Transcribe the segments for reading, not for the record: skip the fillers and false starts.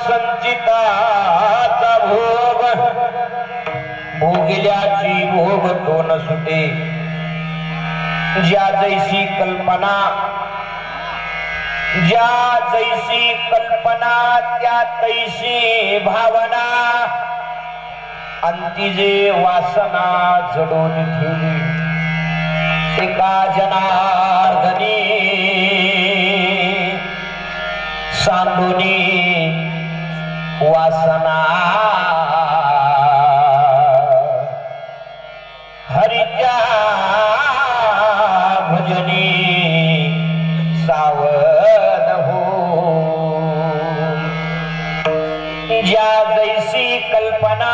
संचिताचा भोग भोगिल्याची भोग तो न सुटे ज्या जैसी कल्पना त्या तैसी भावना अंतिजे वासना जडून ठेवली एका जनार्दनी सांडुनी वासना हरिच्या भजनी सावध हो ज्या जैसी कल्पना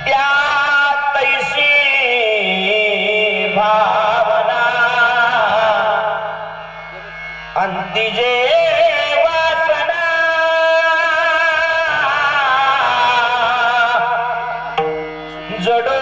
त्या तैसी भावना अंतिजे वासना जडो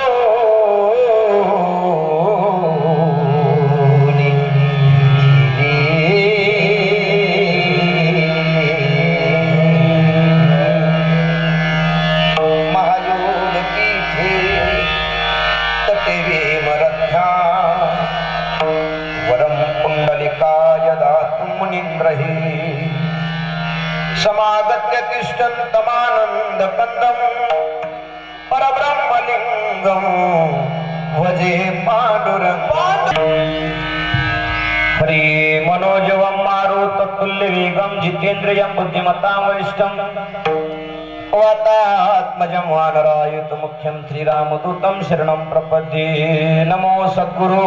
समागत्य तिष्ठन्तमानन्द कंदम परब्रह्मलिंगम भजे पांडुरंग हरि मनोजवं मारुततुल्य वेगं जितेन्द्रियं बुद्धिमतां वरिष्ठं वातात्मजं वानरायुत मुख्यं श्रीरामदूतं शरणं प्रपद्ये नमो सद्गुरो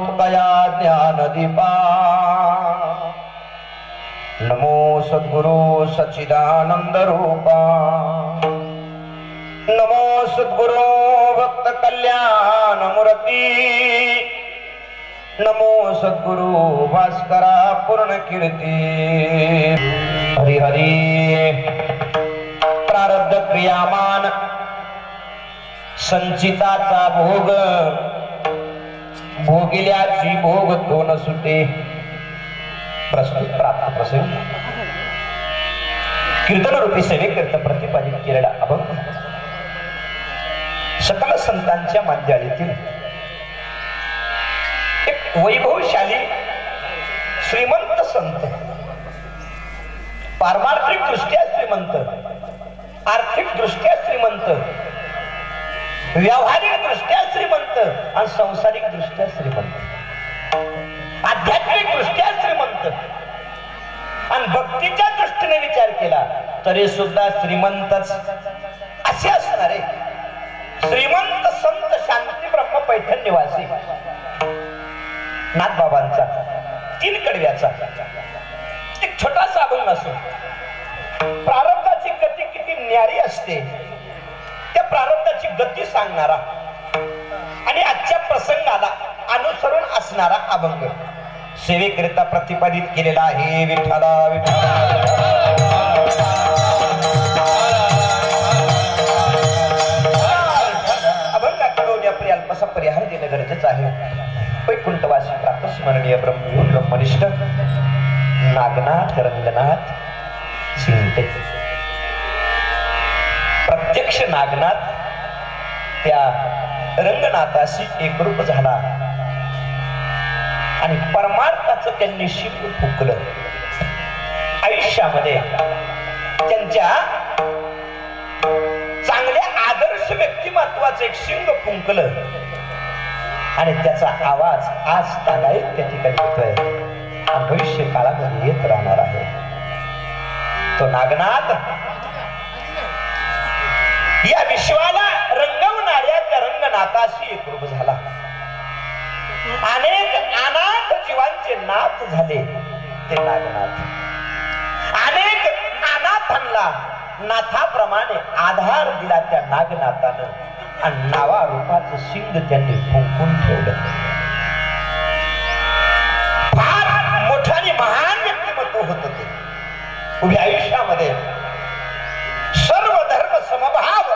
तुकया ज्ञानदीपा नमो सद्गुरु सच्चिदानंद रूपा नमो सद्गुरु भक्त कल्याण मूर्ति नमो सद्गुरु भास्करा पूर्ण कीर्ति हरि हरि प्रारब्ध क्रियामान संचिताचा भोग भोगिल्याची भोग तो न सुटे प्रस्तुत प्राप्त प्रसंग कीर्तन रूपी सेवेकरिता प्रतिपादित केलेला अभंग सकल संतांच्या मांद्याळीतील एक वैभवशाली श्रीमंत संत पारमार्थिक दृष्ट्या श्रीमंत आर्थिक दृष्ट्या श्रीमंत व्यावहारिक दृष्ट्या श्रीमंत आणि सांसारिक दृष्ट्या श्रीमंत आध्यात्मिक दृष्ट्या श्रीमंत आणि भक्तीच्या दृष्टीने विचार केला तरी सुद्धा श्रीमंतच असे असणारे श्रीमंत संत शांती ब्रह्म पैठण निवासी नाथबाबांचा 3 कडव्याचा एक छोटासा अभंग असो प्रारब्धाची गती किती न्यारी असते त्या प्रारब्धाची गती सांगणारा आणि आजच्या प्रसंगाला अनुसरून असणारा अभंग सेवेकरिता प्रतिपादित केलेला आहे विठ्ठला विठ्ठला अभंगाकडून या प्रियाल्पसा परिहार देणं गरजेचं आहे वैकुंठवासी प्रातस्मरणीय ब्रह्मनिष्ठ नागनाथ रंगनाथ चिंते प्रत्यक्ष नागनाथ त्या रंगनाथाशी एकरूप झाला आणि परमार्थाचं त्यांनी शिंग फुंकलं आयुष्यामध्ये त्यांच्या चांगल्या आदर्श व्यक्तिमत्वाचं एक शिंग फुंकलं आणि त्याचा आवाज आज तागायत त्या ठिकाणी येतोय आणि भविष्य काळामध्ये येत राहणार आहे तो नागनाथ या विश्वाला रंगवणाऱ्या त्या रंगनाथाशी एकरूप झाला अनेक अनाथ जीवांचे नाथ झाले ते नागनाथ अनेक अनाथांना नाथाप्रमाणे आधार दिला त्या नागनाथानं आणि नावा रूपाचं शिंग त्यांनी फुंकून ठेवलं फार मोठं आणि महान व्यक्तिमत्व होत ते उभ्या आयुष्यामध्ये सर्व धर्म समभाव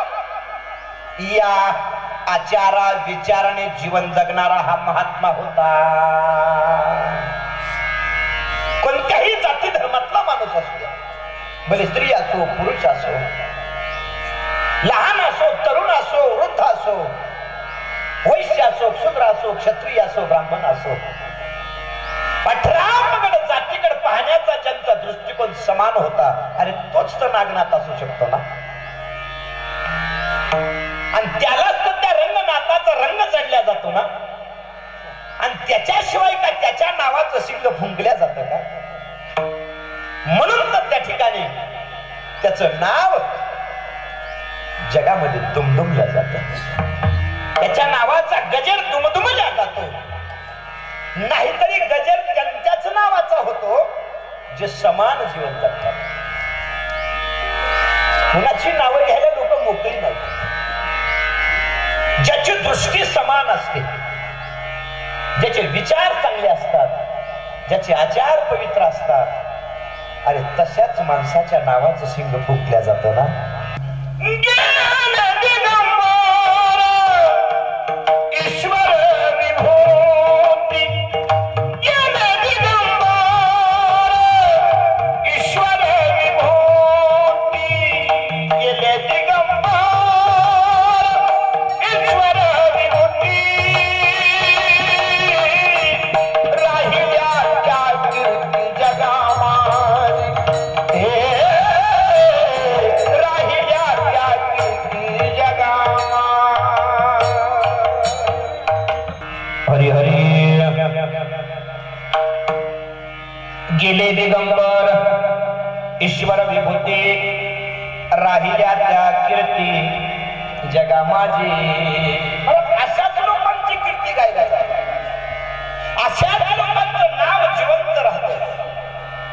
या आचारा विचाराने जीवन जगणारा हा महात्मा होता कोणत्याही जाती धर्मातला माणूस असतो भले स्त्री असो पुरुष असो, लहान असो तरुण असो वृद्ध असो, वैश्य असो शूद्र असो क्षत्रिय असो ब्राह्मण असो, 18 जातीकडे पाहण्याचा ज्यांचा दृष्टिकोन समान होता, अरे तोच तर नागनाथ असू शकतो ना. आणि त्यालाच तर त्या रंगनाथाचा रंग चढल्या जातो ना. आणि त्याच्याशिवाय का त्याच्या नावाचं सिंग फुंकल्या जातं का? म्हणून तर त्या ठिकाणी त्याचं नाव जगामध्ये दुमदुमल्या जातं. त्याच्या नावाचा गजर दुमदुमल्या जातो. नाहीतरी गजर त्यांच्याच नावाचा होतो जे समान जीवन जगतात. कुणाची नावं घ्यायला लोक मोकळी नाही. ज्याची दृष्टी समान असते, ज्याचे विचार चांगले असतात, ज्याचे आचार पवित्र असतात, अरे तशाच माणसाच्या नावाचं सिंग फुंकल्या जातं ना. ईश्वर विभूती ईश्वर विभूती गेले दिगंबर ईश्वर विभूती राहिल्या त्या कीर्ती जगामारी राहिल्या त्या कीर्ती जगामारी. हरी हरी गेले दिगंबर ईश्वर विभूती राहिल्या त्या कीर्ती जगा माझी. अशाच लोकांची कीर्ती गायला जाते, अशाच लोकांचं नाव जिवंत राहतं.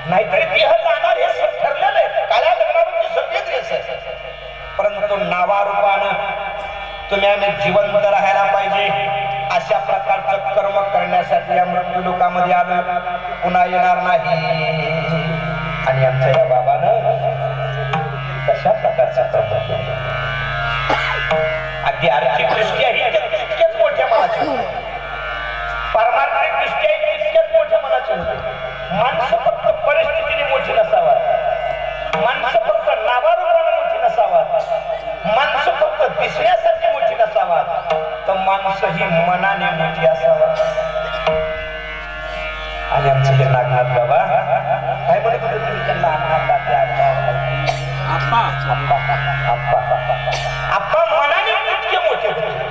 नाहीतरी देह जाणार हे ठरलेलं आहे. काळ्या लग्नामध्ये सफेद रेस आहे, परंतु नावारूपानं तुम्ही आम्ही जिवंत राहायला पाहिजे. अशा प्रकारचं कर्म करण्यासाठी या मृत्यू लोकामध्ये आलो, पुन्हा येणार नाही. आणि आमच्या या बाबानं तशा प्रकारचं कर्म केलं. अगदी आर्थिक दृष्ट्या ही तितक्याच मोठ्या मनाची होते, पारमार्थिक दृष्ट्या तितक्याच मोठ्या मनाची होते. माणसं फक्त परिस्थितीने मोठी नसावा, माणसं फक्त नावारूपाने मोठी नसावा, माणसं फक्त दिसण्यासाठी मोठी नसावा, तर माणसं ही मनाने मोठी असावा. आणि आमचे हे नागनाथ बाबा काय म्हणत होते तुम्ही त्यांना? आप्पा मनाने इतके मोठे होते.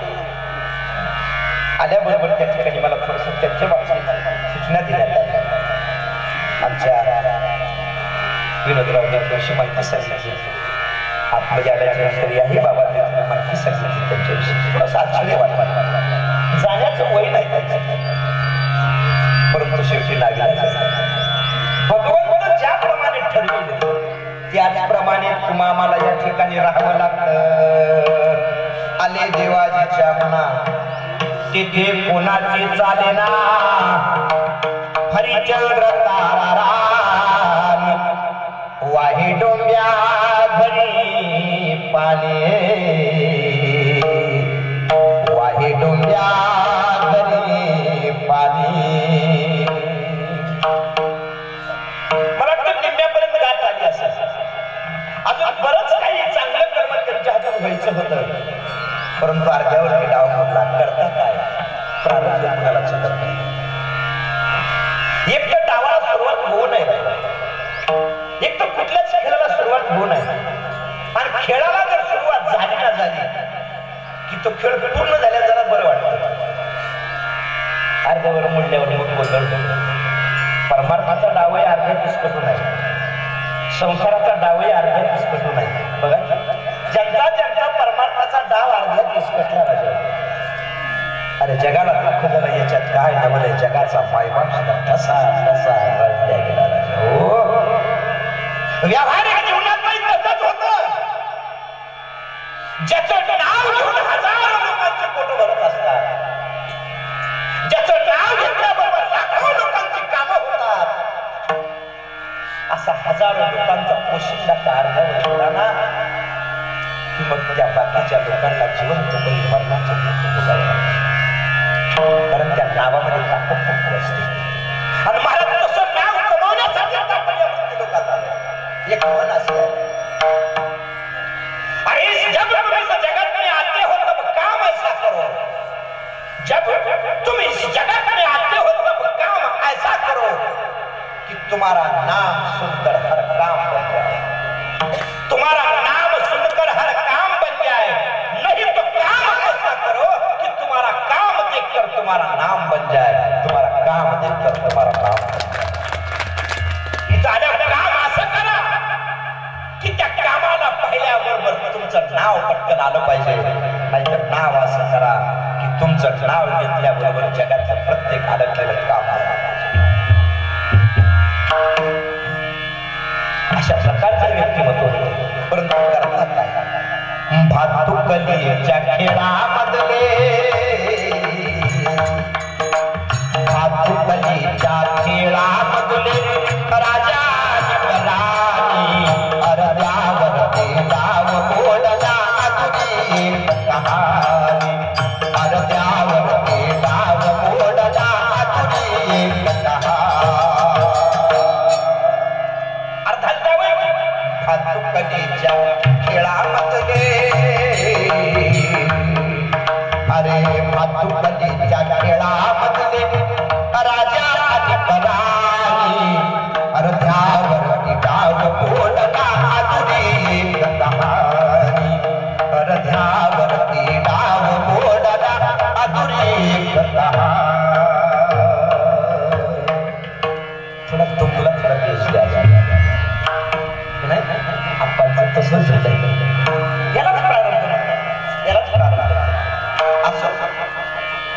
आल्याबरोबर त्या ठिकाणी मला थोडस त्यांच्या बाबतीत सूचना दिल्या. आमच्या विनोदराव यांच्याविषयी माहिती सांगितली. आतमध्ये आल्याच्या नंतर याही बाबांनी माहिती सांगितली त्यांच्याविषयी. थोडंसं आश्चर्य वाटलं. जाण्याचं वय नाही त्यांचं, परंतु शेवटी नागनाथ भगवंत ज्याप्रमाणे ठरविले त्याचप्रमाणे तुम्हा आम्हाला या ठिकाणी राहावं लागतं. आले देवाजीच्या मना तिथे कोणाची चालेना. हरिचंद्र तारा वाही डोंब्या घरी पाने, वाही डोंब्या घरी पाणी. मला वाटतं निम्म्यापर्यंत गाठ आली असेल. अजून बरंच काही चांगलं कर्म त्यांच्या हातात व्हायचं होतं, परंतु अर्ध्यावरती डाव मोडला. करता काय? प्रारंभ कुणाला चुकत नाही. एक तर डावाला सुरुवात होऊ नये, एक तर कुठल्याच खेळाला सुरुवात होऊ नये. आणि खेळाला जर सुरुवात झाली ना झाली की तो खेळ पूर्ण झाल्या जरा बरं वाटतं. अर्ध्यावर मुडल्यावर मग गोंधळ. परमार्थाचा डावही अर्ध्या पिसकटून आहे, संसाराचा डावही अर्ध्या पिसकटून आहे. बघा, ज्यांचा ज्यांचा परमार्थाचा डाव अर्ध्या पिसकटला राजा. अरे जगाला दुःख झालं, याच्यात काय नवलंय. जगाचा मायबाप सुद्धा तसा तसा रडल्या गेला राजा. हो, व्यावहारिक जीवनात तसंच होतं. ज्याचं नाव घेऊन हजारो लोकांचे पोट भरत असतात, ज्याचं नाव घेतल्याबरोबर लाखो लोकांची कामं होतात, असा हजारो लोकांचा पोशिंदा कारणावर होता ना, की मग त्या बाकीच्या लोकांना जिवंत करून मरणाचं दुःख भोगावं लागतं. कारण त्या नावामध्ये ताकद खूप असते. आणि महाराज तसं नाव कमावण्यासाठी आपण या मृत्यू लोकात आलो. एक मन असते तुम इस जगत में आते हो तब काम ऐसा करो कि तुम्हारा नाम सुनकर हर काम बन जाए, तुम्हारा नाम सुनकर हर काम बन जाए। नहीं तो काम ऐसा करो कि तुम्हारा काम देखकर तुम्हारा नाम बन जाए, तुम्हारा काम देखकर तुम्हारा नाम बन जाए। काम असं करा की त्या कामाला पाहिल्याबरोबर तुमचं नाव पटकन आलं पाहिजे, नाहीतर नाव असं करा की तुमचं नाव घेतल्याबरोबर जगातलं प्रत्येक अडकलेलं काम अशा प्रकारचं व्यक्तिमत्व होतं। परंतु करता काय, भातुकलीच्या खेळामधले, भातुकलीच्या खेळामधले राजा राणी अर्ध्यावर ते डाव बोलला तुझी कहाणी, अर्ध्यावर ते डाव बोलला तुझी कहाणी। भातुकलीच्या खेळामधले, अरे भातुकलीच्या खेळामधले राजा राणी अर्ध्यावर डाव बोलला तुझी कहाणी, अर्ध्यावर डाव बोलला तुझी कहाणी। तुला थोडा देश द्यायचा नाही, आपण तसंच झालंय, यालाच प्रारंभ, यालाच प्रारंभ असं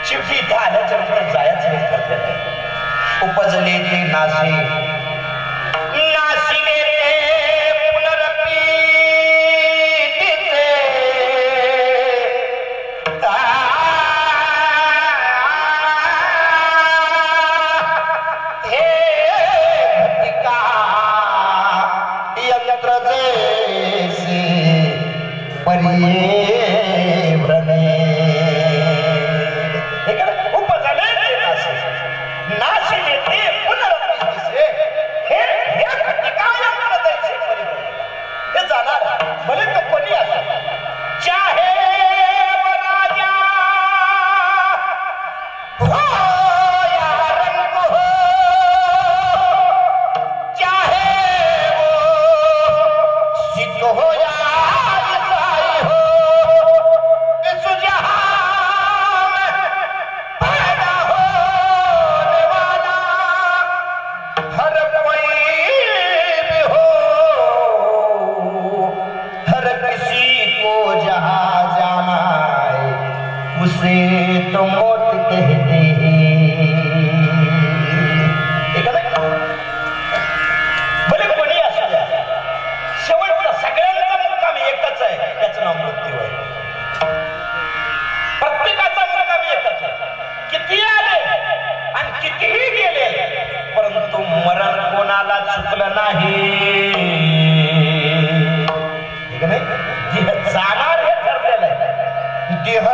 शेवटी इथं आल्याच्या नंतर जायचं हे ठरलेलं। उपजले ते नासे, नाशिले ते पुनरपी तिथे, हे घटिका यंत्र जैसे परिये व्रणे। उपजले ते नासे, नाशिले ते पुनरपी तिथे, हे घटिका यंत्र जैसे परिये, हे जाणार भले तो कोणी असो, चाहे राजा हो या रंग हो, चाहे वो सिख हो या ईसाई हो, इस जहां में पैदा होने वाला हर कोई भी हो, हर किसी को जहां जाना है उसे तो मौत कहते हैं। भले कोणी असू द्या, शेवटचा सगळ्यांचा मुक्काम एकच आहे, त्याचं नाव मृत्यू आहे। प्रत्येकाचा मुक्काम एकच आहे, किती आले आणि कितीही गेले, परंतु मरण कोणाला चुकलं नाही, देह जाणार हे ठरलेलं आहे। देह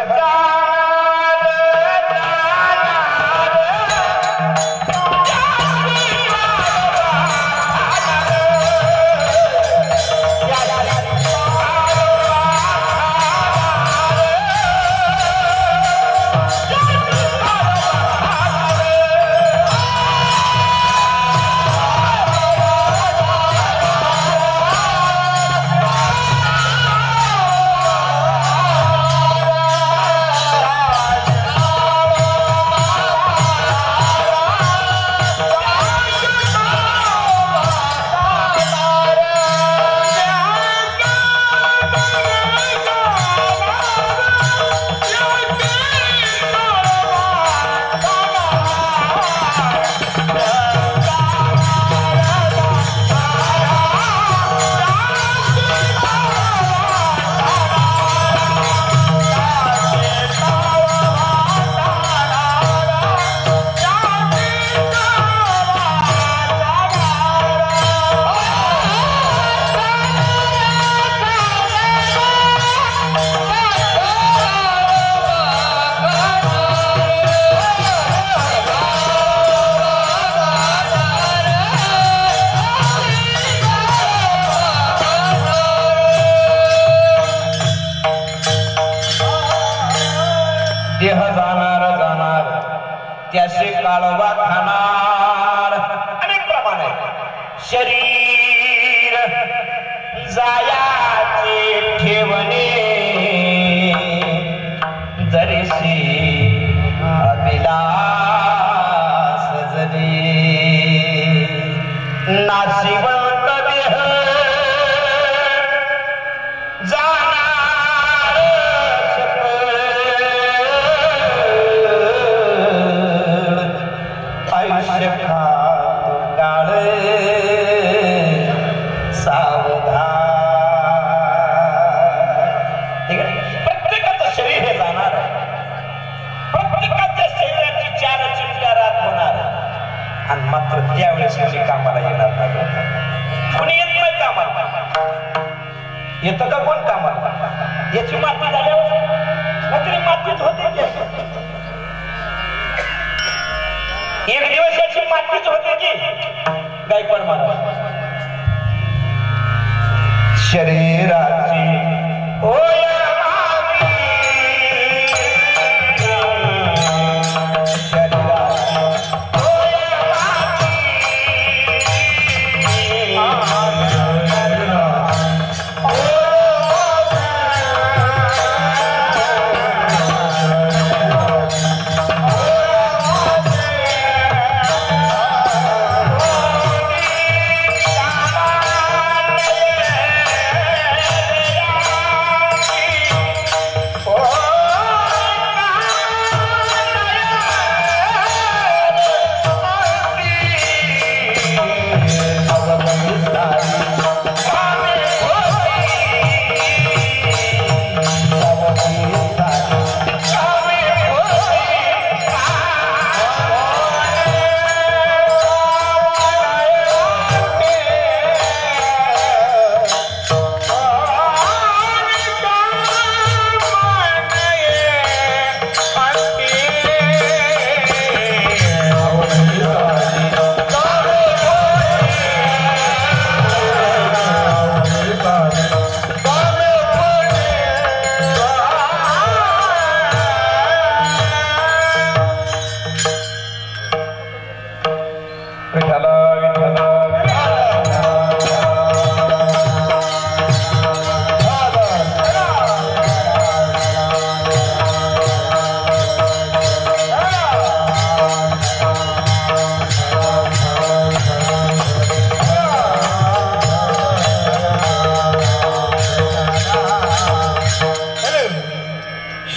त्याचे काळोबा खाणार. अनेक प्रमाण आहे. शरीर जायाचे ठेवणे जरीसी अभिलाष जरी नाशिवंत देह जाणार आयुष्य खात काळ सावधान. ठीक आहे. प्रत्येकाचं शरीर हे जाणार आहे. प्रत्येकाच्या शरीराची 4 चिमट्या रात होणार आणि मात्र त्यावेळेस कोणी कामाला येणार नाही. कोणी येत नाही कामाला. येतं का कोण कामाला? याची माती झाल्यावर नाहीतरी मातीच होते. एक दिवस याची मातीच होते की गायकवाड महाराज. शरीराची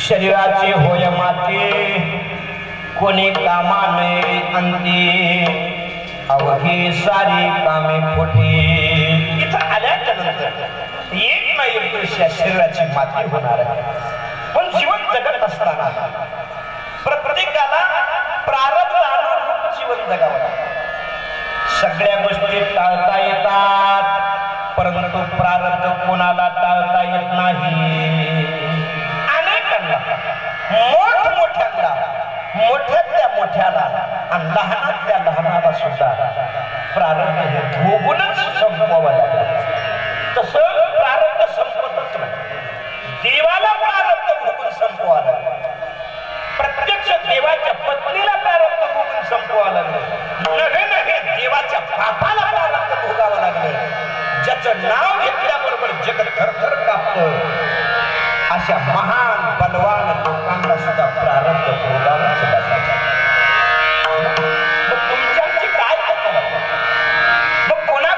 शरीराची होय माती कोणी कामाने अंती अवघी सारी कामे खोटी. इथं आल्याच्या नंतर एक ना एक दिवस या शरीराची माती होणार आहे. पण जीवन जगत असताना प्रत्येकाला प्रारब्ध अनुरूप जीवन जगावं. सगळ्या गोष्टी टाळता येतात परंतु प्रारब्ध कोणाला टाळता येत नाही. मोठ्यातल्या मोठ्याला आणि लहानातल्या लहानाला सुद्धा प्रारब्ध हे भोगूनच संपवावं लागलं. तसं प्रारब्ध संपतच नाही. देवाला प्रारब्ध भोगून संपवावं लागलं. प्रत्यक्ष देवाच्या पत्नीला प्रारब्ध भोगून संपवावं लागलं. नव्हे देवाच्या बापाला प्रारब्ध भोगावं लागलं. ज्याचं नाव घेतल्याबरोबर जगत थरथर कापतं अशा महान बलवान लोकांना सुद्धा प्रारब्ध भोगावंच लागतं. मग तुमच्याची काय? मग कोणा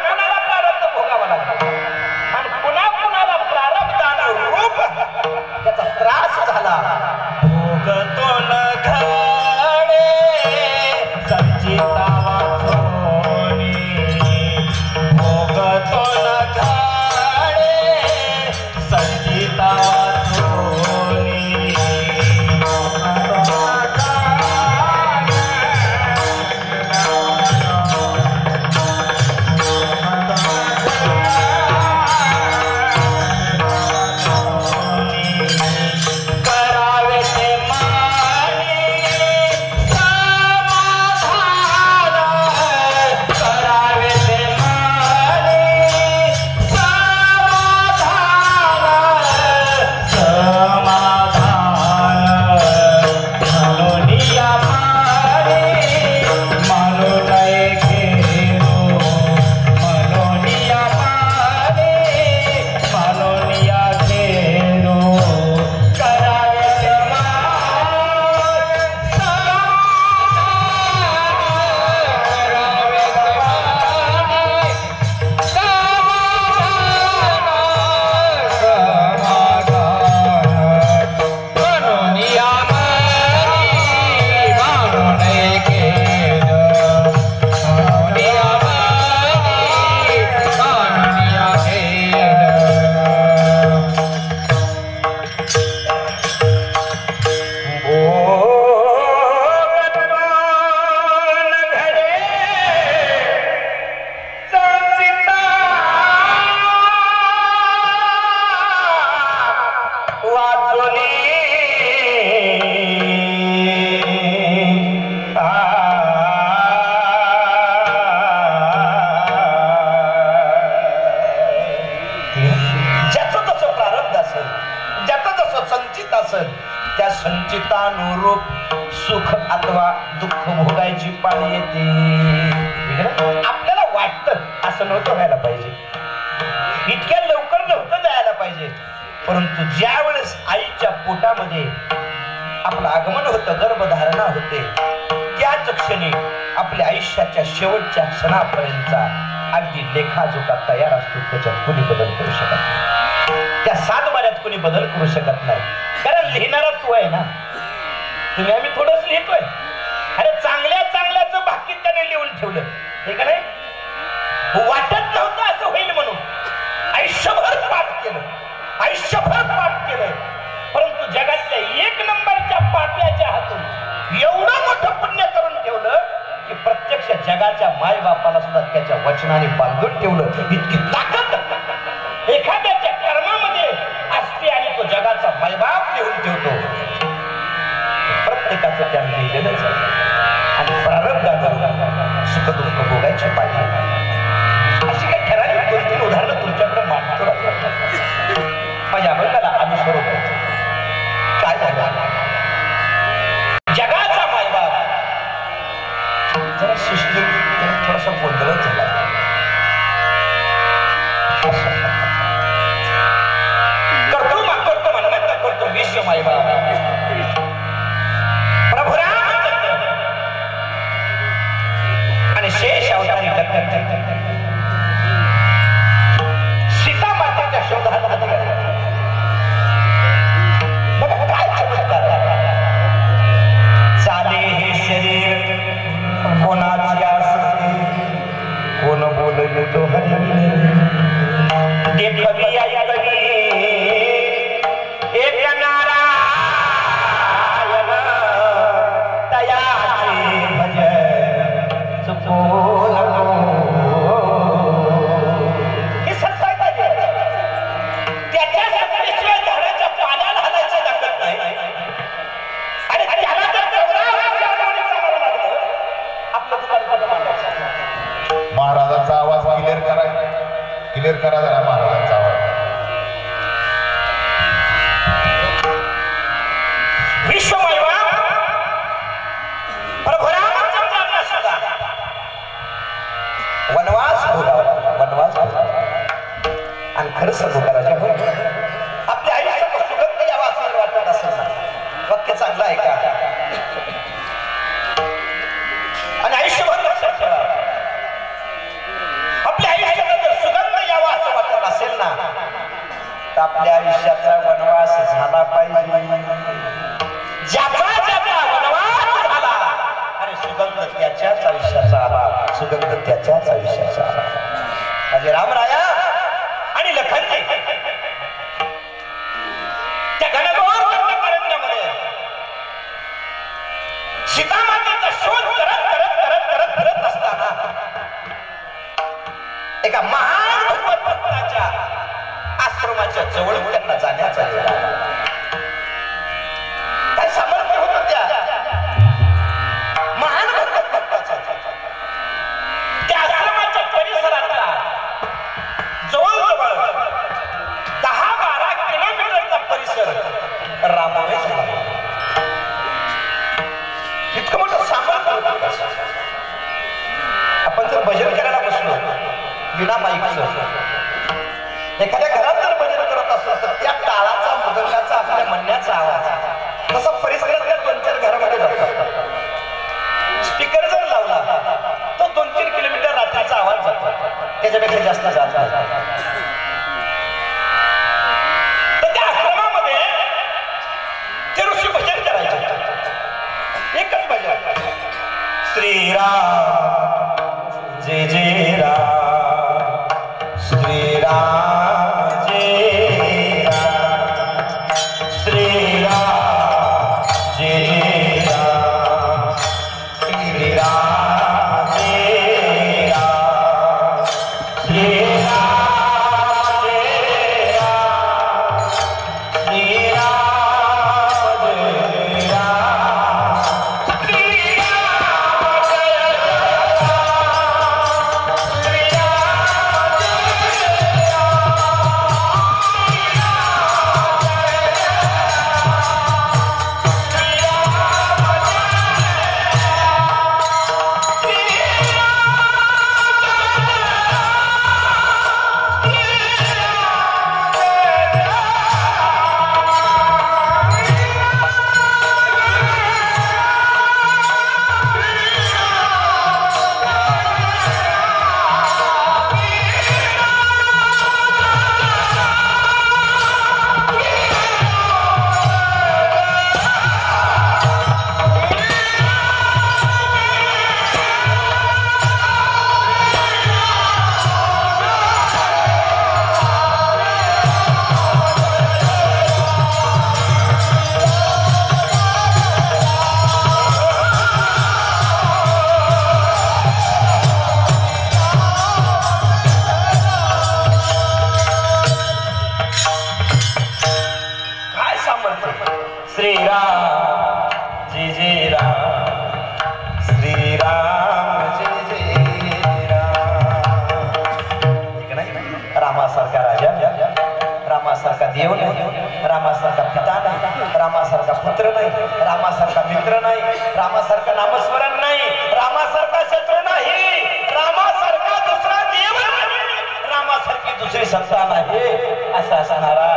असेल त्या संचितानुरूप सुख अथवा दुःख भोगायची पाळी येते. आपल्याला वाटतं असं नव्हतं व्हायला पाहिजे, इतक्या लवकर नव्हतं जायला पाहिजे. परंतु ज्या वेळेस आईच्या पोटामध्ये आपलं आगमन होतं, गर्भधारणा होते, त्याच क्षणी आपल्या आयुष्याच्या शेवटच्या क्षणापर्यंतचा अगदी लेखाजोखा तयार असतो. त्याच्यात कुणी बदल करू शकत नाही, त्या 7 बाऱ्यात कुणी बदल करू शकत नाही. कारण लिहिणारा तू आहे ना, तुम्ही आम्ही थोडंच लिहितोय. अरे चांगल्या चांगल्याचं बाकी त्याने लिहून ठेवलं, हे का नाही? वाटत नव्हतं असं होईल म्हणून आयुष्यभर पाठ केलं, आयुष्यभर पाठ केलं. परंतु जगातल्या 1 नंबरच्या पाप्याच्या हातून एवढं मोठं पुण्य करून ठेवलं की प्रत्यक्ष जगाच्या मायबापाला सुद्धा त्याच्या वचनाने बांधून ठेवलं. इतकी ताकद एखाद्याच्या कर्मामध्ये असते आणि तो जगाचा मायबाप लिहून ठेवतो. प्रत्येकाचं त्यांनी लिहिलेलंच आहे आणि प्रारब्धानं सुख दुःख भोगायची पाहिजे. अशी काही ठराविक 2-3 उदाहरणं तुमच्याकडे मांडतो. माझ्या अभंगाला अनुसरून काय झालं, जगाचा मायबाप जरा सृष्टी थोडासा गोंधळच झाला. करतो म्हणत करतो विश्व मायबाप प्रभू रामचंद्र आणि शेष अवतारी सीता मातेच्या शोधात निघाले. बघा काय चमत्कार चाले हे शरीर कोणाची असते, कोण बोलले तो हरी देखवी ऐकवी एक नारायण तयाचे भजन चुकोलो. हे सत्य आहे, त्याच्या सत्तेशिवाय झाडाच्या पाण्याला हालायचं दाखवत नाही. आणि त्याला जर आपलं दुकान मांडायचं. महाराजांचा आवाज क्लिअर करा जरा महाराजांचा आवाज. विश्व मायबाप प्रभू रामचंद्रांना सुद्धा वनवास भोगावा आणि खरं सांगू का राजा, आपल्या आयुष्यात सुगंध यावा असं वाटत असेल ना, वाक्य चांगलं आहे का? आणि आयुष्यभर लक्षात ठेवा, आपल्या आयुष्यात जर सुगंध यावा असं वाटत असेल ना, तर आपल्या आयुष्याचा वनवास झाला पाहिजे. ज्याचा ज्याचा वनवास झाला आणि सुगंध त्याच्याच आयुष्याचा आला, सुगंध त्याच्याच आयुष्याचा आला. म्हणजे रामराया आणि लखनजी त्या घनघोर दंडकारण्यामध्ये सीतामातेचा शोध करत असताना एका महान भगवत भक्ताच्या आश्रमाच्या जवळ त्यांना जाण्याचा काय सामर्थ्य होतं त्या महान भगवत भक्ताचं. त्या आश्रमाच्या परिसरातला जवळजवळ 10-12 किलोमीटरचा परिसर रामावे झाला. इतकं मोठं सामर्थ्य होतं. आपण जर भजन करायला बसलो विना माईकचं, एखाद्या घरात जर भजन करत असलं तर त्या टाळाचा मृदंगाचा आपल्या म्हणण्याचा आवाज तसा परिसरातल्या 2-4 घरामध्ये जातो. स्पीकर जर लावला तो 2-3 किलोमीटर रात्रीचा आवाज जातो, त्याच्यापेक्षा जास्त जात नाही. तर त्या आश्रमामध्ये ते ऋषी भजन करायचे. एकच भजन, श्रीराम जय जय राम, श्रीराम जय राम, श्रीराम जय राम, श्रीराम जय राम, श्रीराम जय राम, श्रीराम जय राम, श्रीराम जय राम. रामासारखा देव नाही, रामासारखा पिता नाही, रामासारखा पुत्र नाही, रामासारखा मित्र नाही, रामासारखा नामस्मरण नाही, रामासारखा शत्रू नाही, रामासारखा दुसरा देव नाही, रामासारखी दुसरी सत्ता नाही असा असणारा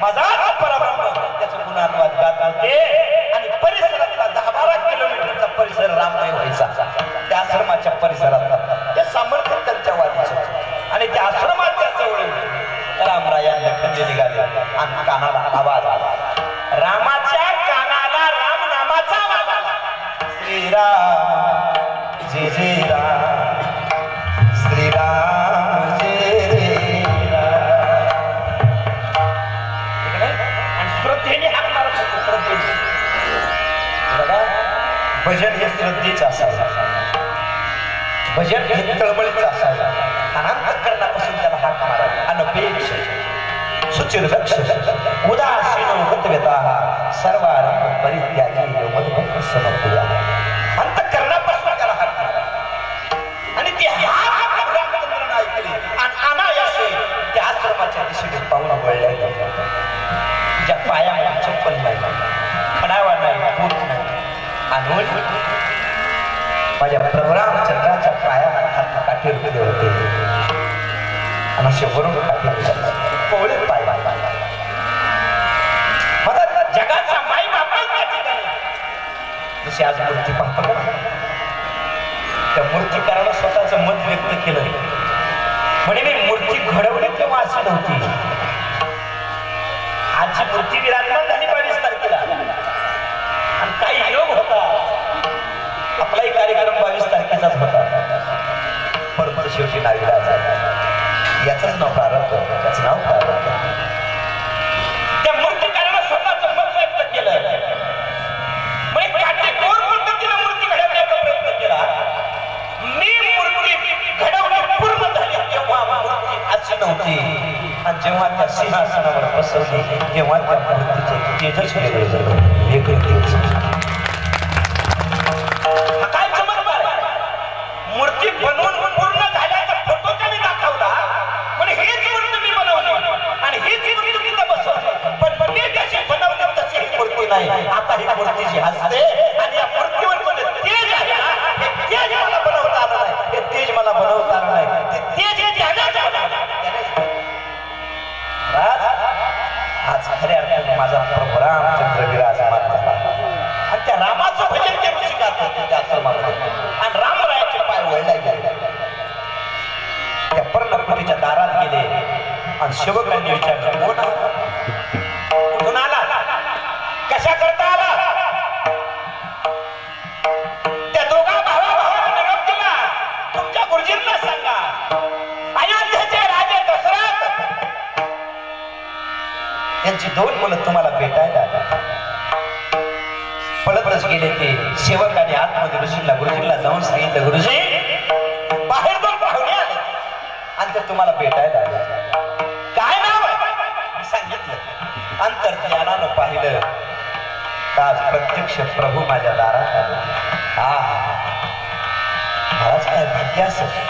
माझा परब्रह्म त्याचं गुणानुवाद गात होते आणि परिसरातला 10-12 किलोमीटरचा परिसर राममय व्हायचा. त्या आश्रमाच्या परिसरात ते सामर्थ्य त्यांच्या वादीचं आणि त्या आश्रमाच्या जवळ रामरायांना खंजे निघाले आणि कानाला आवाज आला. रामाच्या कानाला राम नामाचा आवाज आला. श्रीराम जय जय राम, श्रीराम जय जय राम. आणि श्रद्धेने हाक मारत होते. श्रद्धेने भजन हे श्रद्धेचं असावं, भजन हे तळमळीचं असावं. अनंतकरणापासून त्याला हाक मारावा. अनपेक्ष सुचिर्दक्ष उदासीनो गतव्यताः सर्वारंभ परित्यागी मद्भक्त समर्पया. अंतकरणापासून त्याला हाक मारावा आणि ती हाक रामचंद्राने ऐकली आणि अनायासे त्या आश्रमाच्या दिशेने पाऊल वळले. ज्या पायामध्ये चप्पल नाही, म्हणावा नाही, बूट नाही, आणि माझ्या प्रभू रामचंद्राच्या पायाला हात काठी रुपले होते आणि असे वरून काठी कोवळे पाय. माझा जगाचा माई बाप त्या ठिकाणी जशी आज मूर्ती पाहतो त्या मूर्तीकारानं स्वतःचं मत व्यक्त केलं म्हणे मी मूर्ती घडवली तेव्हा अशी नव्हती. आजची मूर्ती विराजमान झाली 22 तारखेला आणि काही योग होता. आपलाही कार्यक्रम 22 तारखेचाच होता, परंतु शेवटी नाविलाज याचंच नाव प्रारंभ, त्याचं नाव प्रारंभ. त्या मूर्तीकारानं स्वतःचं मत व्यक्त केलं. म्हणजे काटेकोर पद्धतीनं मूर्ती घडवण्याचा प्रयत्न केला. मी मूर्ती घडवली पूर्ण झाली तेव्हा मूर्ती अशी नव्हती आणि जेव्हा त्या सिंहासनावर बसवली तेव्हा त्या मूर्तीचे तेजच वेगळे झालं, वेगळे तेज. काय चमत्कार आहे. मूर्ती बनवून पूर्ण झाल्याचा फोटो त्यांनी दाखवला म्हणजे हीच मूर्ती मी बनवली आणि हीच मूर्ती तिथं बसवली, पण मी जशी बनवली तशी ही मूर्ती नाही. आता ही मूर्ती जी हसते आणि या मूर्तीवर तेज आहे ना, हे तेज मला बनवता आलं नाही, हे तेज मला बनवता आलं नाही, ते तेज हे ध्यानाचं बनवलं. आज खऱ्या अर्थाने माझा प्रभू रामचंद्र विराजमान झाला आणि त्या रामाचं भजन ते ऋषी गात होते त्या आश्रमामध्ये आणि रामरायाचे पाय वळले गेले. त्या पर्णकुटीच्या दारात गेले आणि सेवकांनी विचारलं कोण कुठून आला, कशा करता आला. त्या दोघा भावाभावांना निरोप दिला. तुमच्या गुरुजींना सांगा अयोध्येचे राजे दशरथ यांची 2 मुलं तुम्हाला भेटायला पळतच गेले. ते सेवकाने आतमध्ये ऋषींना गुरुजींना जाऊन सांगितलं गुरुजी बाहेर 2 पाहुणे आले आणि ते तुम्हाला भेटायला आले. काय नाव आहे सांगितलं. अंतर्ज्ञानानं पाहिलं आज प्रत्यक्ष प्रभू माझ्या दारात आले. हा महाराज काय भाग्य असेल.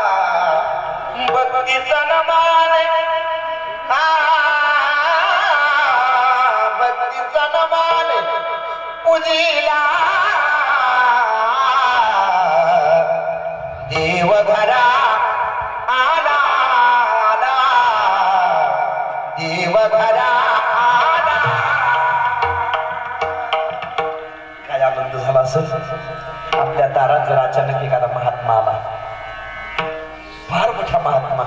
भक्तीचा नमान भक्तीचा नमान पूजिला देव घरा आला देव घरा आला. काय आनंद झाला असेल आपल्या दारात जर अचानक एखादा महात्मा आला, फार मोठा महात्मा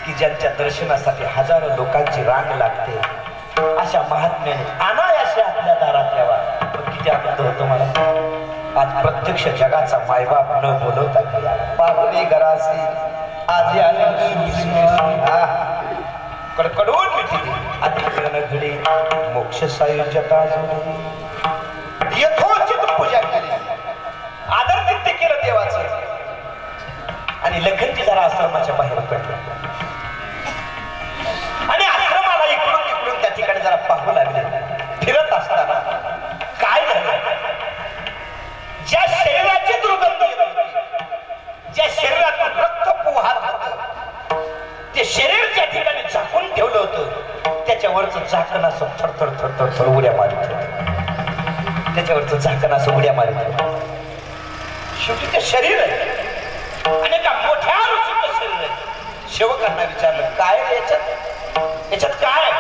की ज्यांच्या दर्शनासाठी हजारो लोकांची रांग लागते, अशा महात्म्याने अनायासे आपल्या दारात यावा. किती आनंद होतो मला. आज प्रत्यक्ष जगाचा मायबाप न बोलवता गेला पाहुणे घरासी आजी आले कडकडून मिठी अधिकरण घडी मोक्ष सायुज्यता यथोचित पूजा केली, आदर नित्य केलं देवाचं. आणि लखनजी जरा आश्रमाच्या बाहेर पडले आणि आश्रमाला इकडून तिकडून त्या ठिकाणी जरा पाहू लागले. फिरत असताना काय झालं, ज्या शरीराची दुर्गंधी येत होती, ज्या शरीरातून रक्त पोहात होतं, ते शरीर ज्या ठिकाणी झाकून ठेवलं होतं त्याच्यावरचं झाकण असं थरथर थरथर थर उड्या मारित होतं. त्याच्यावरचं झाकण असं उड्या मारित होतं. शेवटी ते शरीर आहे आणि एका मोठ्या ऋषीचं शरीर आहे. सेवकांना विचारलं काय याच्यात काय?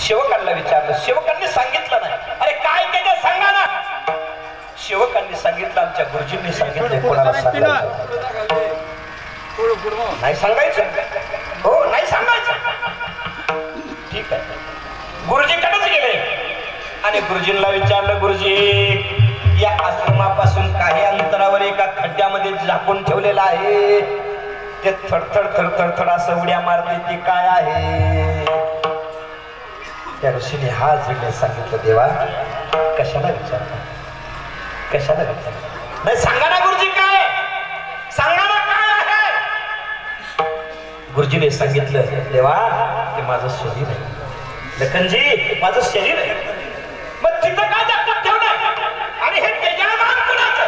सेवकांना विचारलं, सेवकांनी सांगितलं नाही. अरे काय ते सांगा ना. सेवकांनी सांगितलं आमच्या गुरुजींनी सांगितलं. कोणाला सांगायचं नाही, सांगायचं हो नाही सांगायचं. ठीक आहे, गुरुजीकडेच गेले आणि गुरुजींना विचारलं, गुरुजी या आश्रमापासून काही अंतरावर एका खड्ड्यामध्ये झाकून ठेवलेलं आहे, ते थरथड थरथड थड असं उड्या मारते, ती काय आहे? त्या ऋषीने हात जोडले सांगितलं, देवा कशाला विचारता, कशाला विचारता? नाही सांगा ना गुरुजी, काय सांगा ना काय आहे? गुरुजीने सांगितलं, देवा ते माझं शरीर आहे. लखनजी माझं शरीर आहे. मग तिथं काय दाखवत ठेवलं आणि हे तेजामान कुणाचं?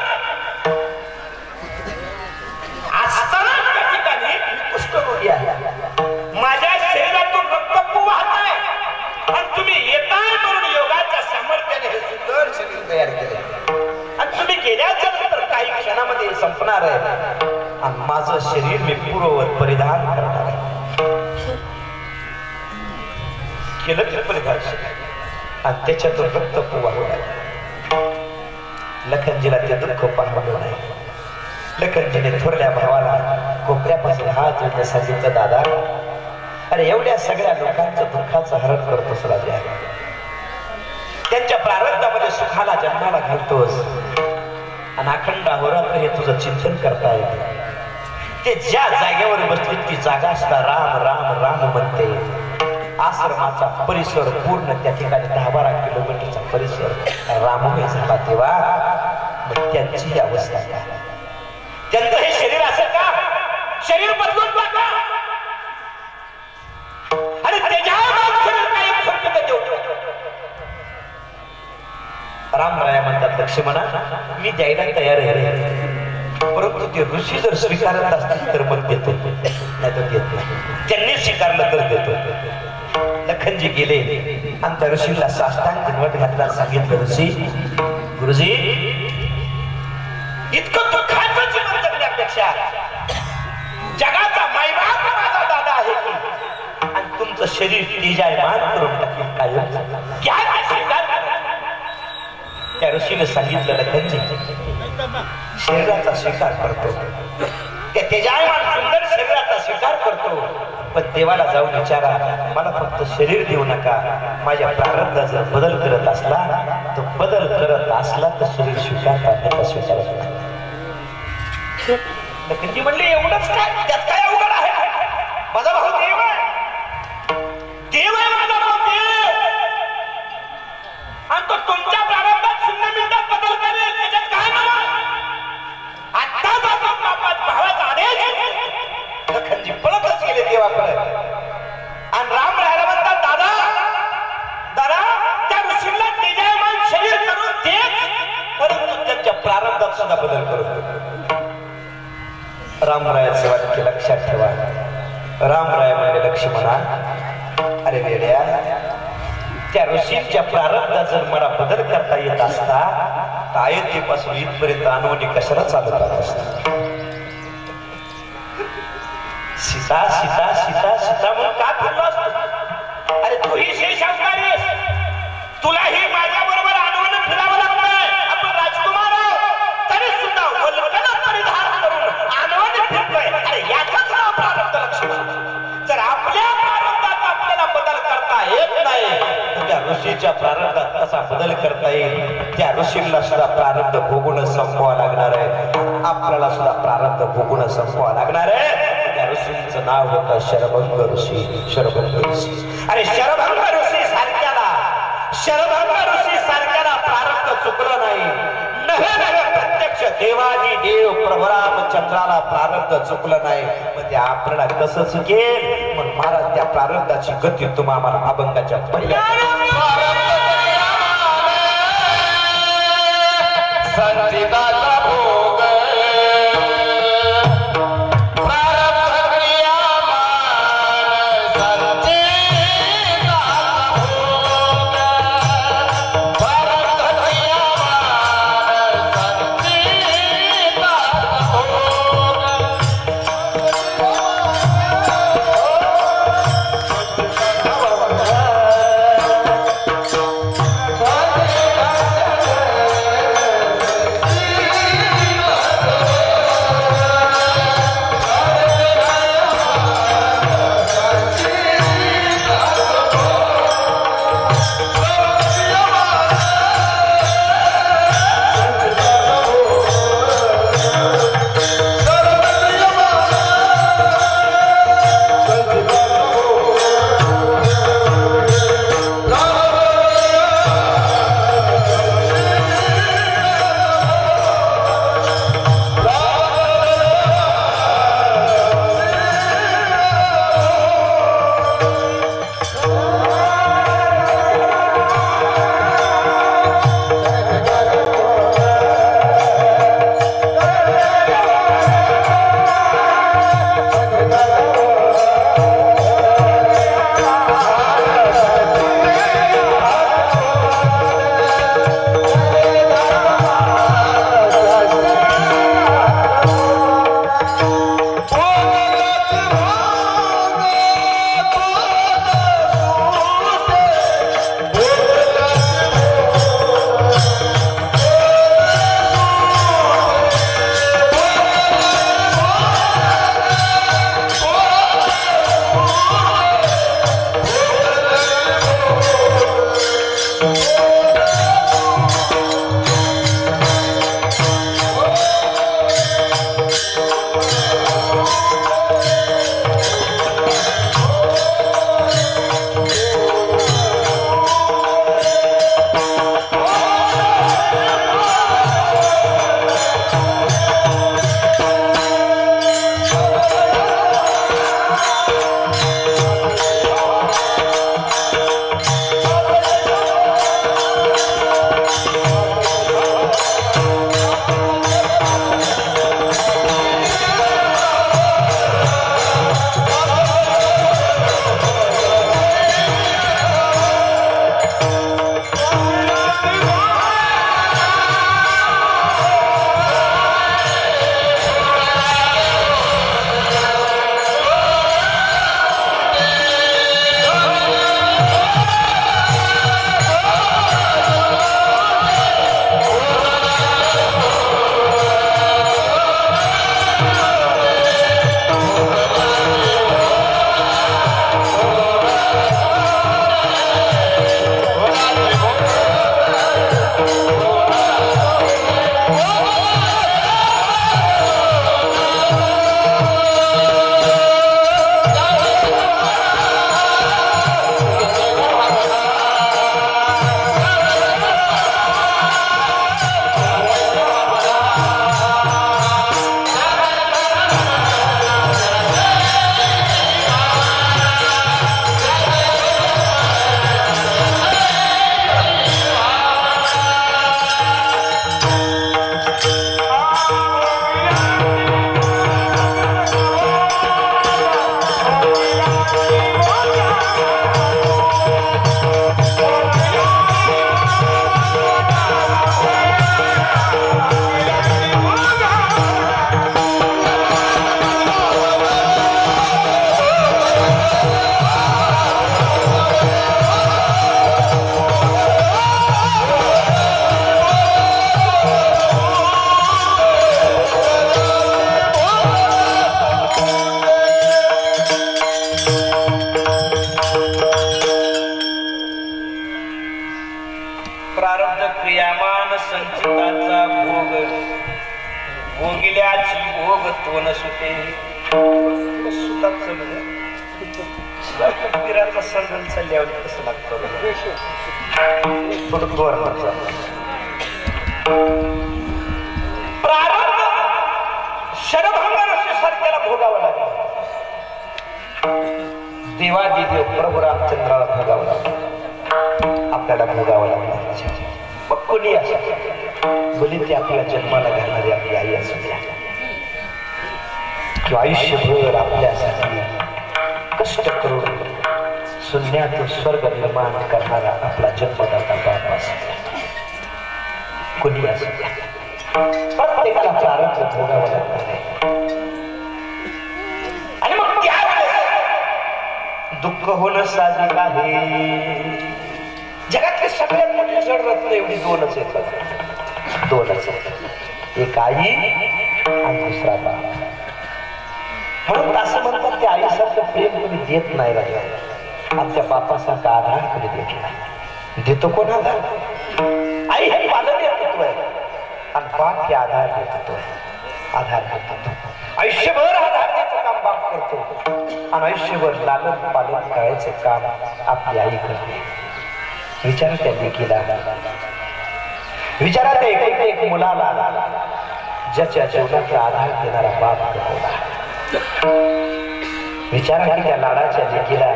असताना त्या ठिकाणी कुष्ठरोगी आहे, माझ्या शरीरातून रक्त वाहत आहे आणि तुम्ही येताय म्हणून योगाच्या सामर्थ्याने हे सुंदर शरीर तयार केले आणि तुम्ही गेल्याच्या नंतर काही क्षणामध्ये संपणार आहे आणि माझं शरीर मी पूर्ववत परिधान करणार आहे. केलं ते परिधान आणि त्याच्यातून रक्त वाहू लागलं. लखनजीला ते दुःख पाहवलं नाही. लखनजीने थोरल्या भावाला कोपऱ्यापासून हात जोडले सांगितलं, दादा अरे एवढ्या सगळ्या लोकांचं दुःखाचं हरण करतोस राजा, त्यांच्या प्रारब्धामध्ये सुखाला जन्माला घालतोस आणि अखंड अहोरात्र हे तुझं चिंतन करता येईल. ते ज्या जागेवर बसली ती जागा असता राम राम राम म्हणते. आश्रमाचा परिसर पूर्ण त्या ठिकाणी 10-12 किलोमीटरचा परिसर राममय झाला. तेव्हा मग त्यांची अवस्था काय? त्यांचं हे शरीर असेल का? शरीर बदलून टाका आणि रामराया म्हणतात, लक्ष्मणा मी द्यायला तयार आहे, परंतु ते ऋषी जर स्वीकारत असतील तर मग देतो, नाही तर देत नाही. त्यांनी स्वीकारलं तर देतो. लखनजी गेले आणि त्या ऋषीला साष्टांग दंडवत घातला. सांगितलं, ऋषी गुरुजी इतकं दुःखाचं जीवन जगण्यापेक्षा जगाचा मायबाप माझा दादा आहे की आणि तुमचं शरीर तेजायमान करून टाकेल कायम घ्या. त्या ऋषीने सांगितलं, लखनजी शरीराचा स्वीकार करतो, त्या तेजायमान सुंदर शरीराचा स्वीकार करतो, पण देवाला जाऊन विचारा मला फक्त शरीर देऊ नका. माझ्या प्रारब्धात जर बदल करत असला तो बदल करत असला तर शरीर स्वीकारता स्वीकारत नाही. लखनजी म्हणले, एवढंच काय, त्यात काय अवघड आहे? माझा भाऊ देव आहे, देव आहे माझा भाऊ देव, आणि तो तुमच्या प्रारब्धात 0 मिनिटात बदल करेल, त्याच्यात काय मला आत्ताच आपण बापात भावाचा आदेश. लखनजी पळतच गेले देवाकडे आणि राम राहायला म्हणतात, दादा दादा त्या ऋषीला तेजायमान शरीर करून देत, परंतु त्यांच्या प्रारब्धात सुद्धा बदल करून. रामरायाचे वाक्य लक्षात ठेवा. रामराय म्हणजे लक्ष्मणा, अरे वेड्या, त्या ऋषींच्या प्रारब्धात जर मला बदल करता येत असता तर अयोध्येपासून इथपर्यंत अनवणी कशाला चालत आला असता. सीता सीता सीता सीता म्हणून का फिरलो असतो? अरे तूही शेष अवतारी आहेस, तुलाही माझ्या बरोबर अनवणी फिरावं लागतंय. आपण राजकुमार आहोत तरी सुद्धा वल्कल परिधान करून अनवणी फिरतोय. अरे याचाच नाव प्रारब्ध लक्ष्मण. जर आपल्या प्रारब्धात आपल्याला बदल करता येत नाही तर त्या ऋषीच्या प्रारब्धात कसा बदल करता येईल? त्या ऋषीला सुद्धा प्रारब्ध भोगून संपवावं लागणार आहे, आपल्याला सुद्धा प्रारब्ध भोगून संपवावं लागणार आहे. त्या ऋषींचं नाव होतं शरभंग ऋषी. शरभंग ऋषी, अरे शरभंग ऋषी सारख्याला, शरभंग ऋषी सारख्याला प्रारब्ध चुकलं नाही. नव्हे नव्हे प्रत्यक्ष देवादी देव प्रभू रामचंद्राला प्रारब्ध चुकलं नाही, मग ते आपल्याला कसं चुकेल? मग महाराज त्या प्रारब्धाची गती तुम्हाला आम्हाला अभंगाच्या पहिल्या संचिताचा भोग गोगिल्याची भोग तोन सुटे सुद्धा फिरायचा संगम चालल्यावर कसं लागतं थोडं गोर प्रारंभ शरभंग सारख्याला भोगावं लागलं देवादिदेव प्रभू रामचंद्राला भोगावं लागलं आपल्याला भोगावं लागलं मग कोणी असं भले ते आपल्या जन्माला घालणारी आपली आई असू द्या किंवा आयुष्यभर आपल्यासाठी कष्ट करून शून्यातून स्वर्ग निर्माण करणारा आपला जन्मदाता बाप असू द्या कोणी असू द्या प्रत्येकाला प्रारंभ भोगावं लागणार आहे आणि मग त्यावेळेस दुःख होणं साहजिक आहे जगातले सगळ्यात मोठे जड रत्न एवढी दोनच आहेत दोनच आहेत एक आई आणि दुसरा बाप म्हणून असं म्हणतात की आईसारखं प्रेम कोणी देत नाही राजा आमच्या बापासारखा आधार कोणी देत नाही देतो कोण आधार आई हे पालन देतो आणि बाप हे आधार देतो आधार देतो आयुष्यभर आधार द्यायचं काम बाप करतो आणि आयुष्यभर लालन पालन करायचं काम आपली आई करते विचारा त्या लेकीला विचारा त्या एक मुलाला ज्याच्या जीवनाचा आधार देणारा बाप गमावला विचारा की त्या लाडाच्या लेकीला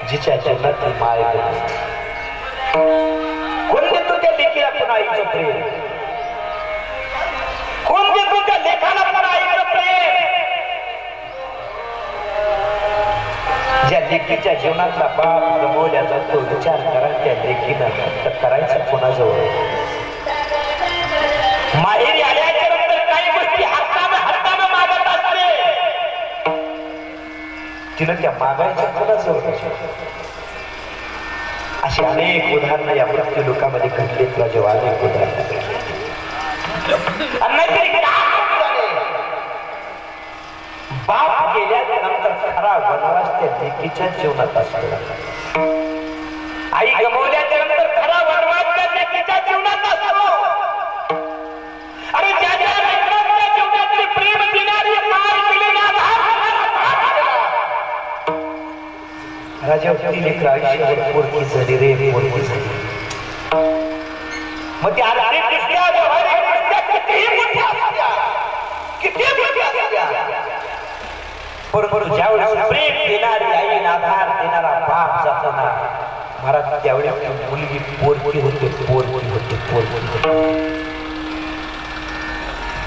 जिच्या जीवनातली माय गमावली कोण देतो त्या लेकीला पण आईचं प्रेम कोण देतो त्या लेखाला पण आईचं प्रेम ज्या लेकीच्या जीवनातला बाप गमवल्या जातो विचार करा त्या लेकीनं फक्त करायचं कोणाजवळ माहेरी आल्याच्या नंतर काही गोष्टी हातानं मागत असते तिनं त्या मागायच्या कोणाजवळ अशी अनेक उदाहरणं या मृत्यू लोकांमध्ये घडली तुला जेव्हा अनेक उदाहरणं घडली बाप गेल्याच्या नंतर खरा वनवास त्या लेकीच्या जीवनात असतो आई गमावल्याच्या नंतर खरा वनवास त्या लेकीच्या जीवनात असतो आणि ज्याच्या लेकराच्या जीवनातली प्रेम देणारी माय दिलेला राजा ती लेकरं आयुष्यावर पोरकी झाली रे पोरकी झाली मग ती आधारित दृष्ट्या व्यवहारिक दृष्ट्या कितीही मोठ्या असत्या किती मोठ्या असत्या परंतु ज्यावेळेस प्रेम देणारी आई आधार देणारा बाप जातो ना महाराज त्यावेळेस मुलगी पोरकी होते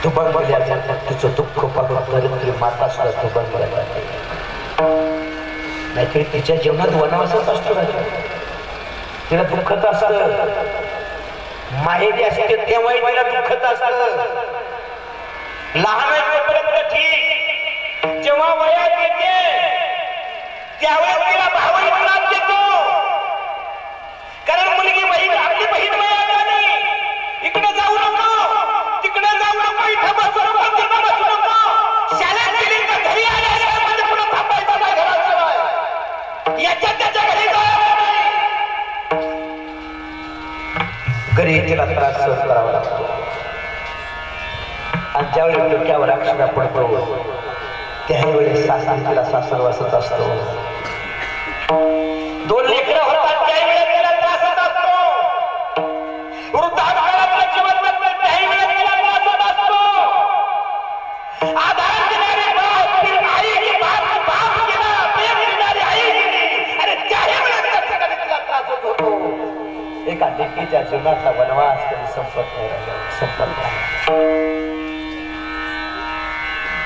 दुबळल्या जातात तिचं दुःख पाहून दरिद्री माता सुद्धा दुबळल्या जाते नाहीतरी तिच्या जीवनात वनवासच असतो तिला दुःखच असत माहेरी असते तेव्हा तिला दुःखच असत लहान ठीक जेव्हा वयात येते त्यावेळेस तिला भावही त्रास देतो कारण मुलगी बहीण आपली बहीण वयात आली इकडे जाऊ नको तिकडे जाऊ नको इथं बसू नको तिथं बसू नको शाळेत गेली तर घरी आल्याशिवाय माझ्या पुढे थांबायचं नाही घराशिवाय याच्या त्याच्या घरी जायचं नाही घरी तिला त्रास सहन करावा लागतो आणि ज्यावेळी डोक्यावर अक्षरा पडतो त्यावेळेस तिला सासर वासत असतो दोन लेकरं होतात त्यावेळेस तिला त्रासच असतो वृद्धापकाळातलं जीवन जगतात त्यावेळेस तिला त्रासच असतो आधार देणारी बाप आई की बाप गेला प्रेम देणारी आई गेली आणि त्यावेळेस तिला त्रासच होतो एका लेकीच्या जीवनाचा वनवास कधी संपत नाही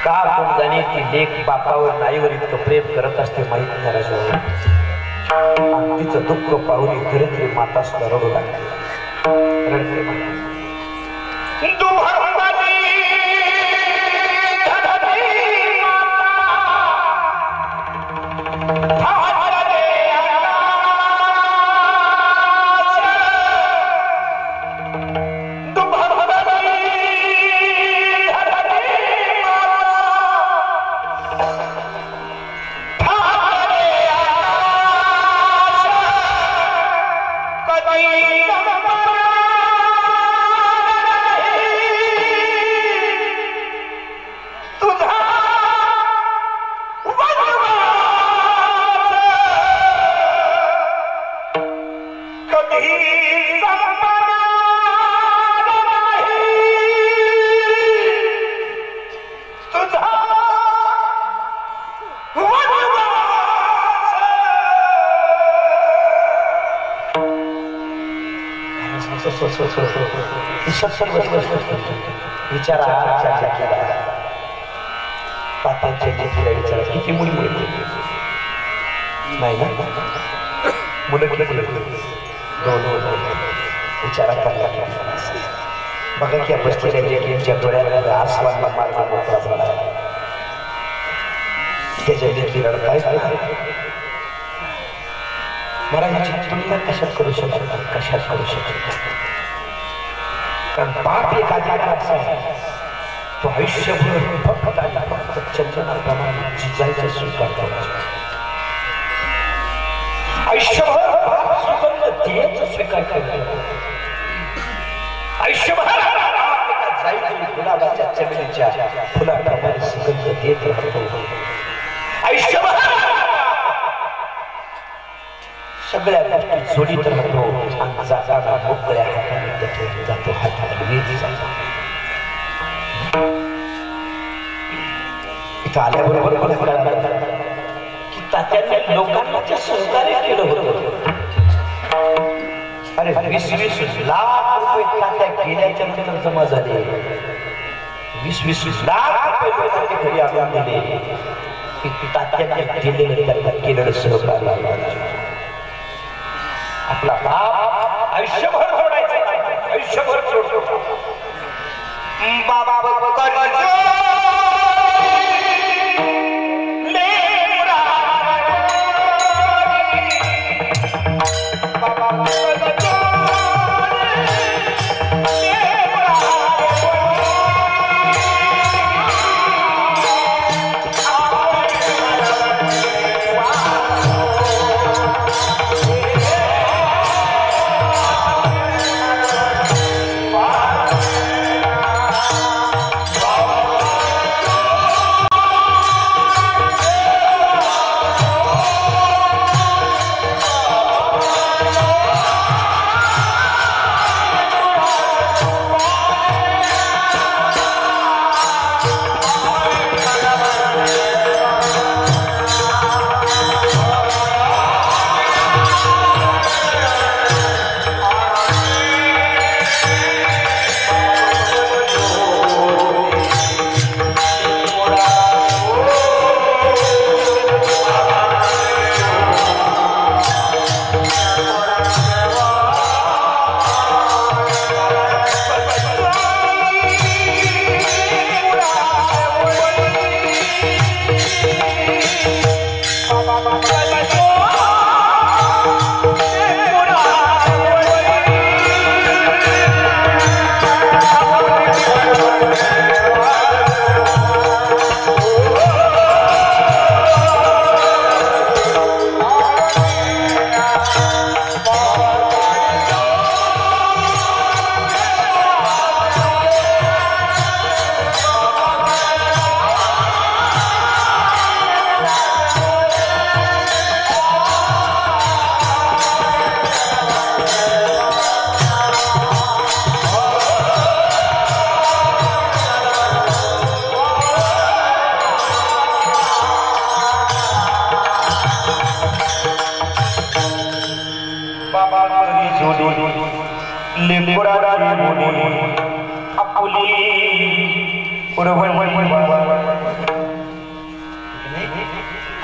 का कोण जाणे ती लेक बापावर नाईवर इतकं प्रेम करत असते माहित नाही राजा तिचं दुःख पाहून धरित्री माता सुद्धा रडू लागते रडते किती मुली नाही ना मुलं किती दोन विचारा करला बघा की बसलेल्या डोळ्याला आसवानला मार्ग मोकळा झाला त्याच्या देखील रडतायत महाराजांची तुलना कशात करू शकत कशात करू शकत कारण पाप एक अधिकार आहे तो आयुष्यभर फक्त आणि फक्त चंदनाप्रमाणे जिजायचा स्वीकार करायचा आयुष्यभर पाप सुगंध देण्याचा स्वीकार करायचा आयुष्यभर गुलाबाच्या चमेलीच्या फुलाप्रमाणे सुगंध देत राहतो आयुष्यभर सगळ्या गोष्टी जोडीत राहतो आणि जाताना मोकळ्या हाताने जातो हाताने इथं आल्याबरोबर मला कळलं की तात्यांनी लोकांना जे सहकार्य केलं होतं अरे 20-20 लाख रुपये तात्या गेल्याच्या नंतर जमा झाले 20-20 लाख रुपये लोकांच्या घरी आणून दिले की तात्यांनी दिलेलं त्यांना केलेलं सहकार्य आपला बाप आयुष्यभर सोडायचं आयुष्यभर सोडतो बाबा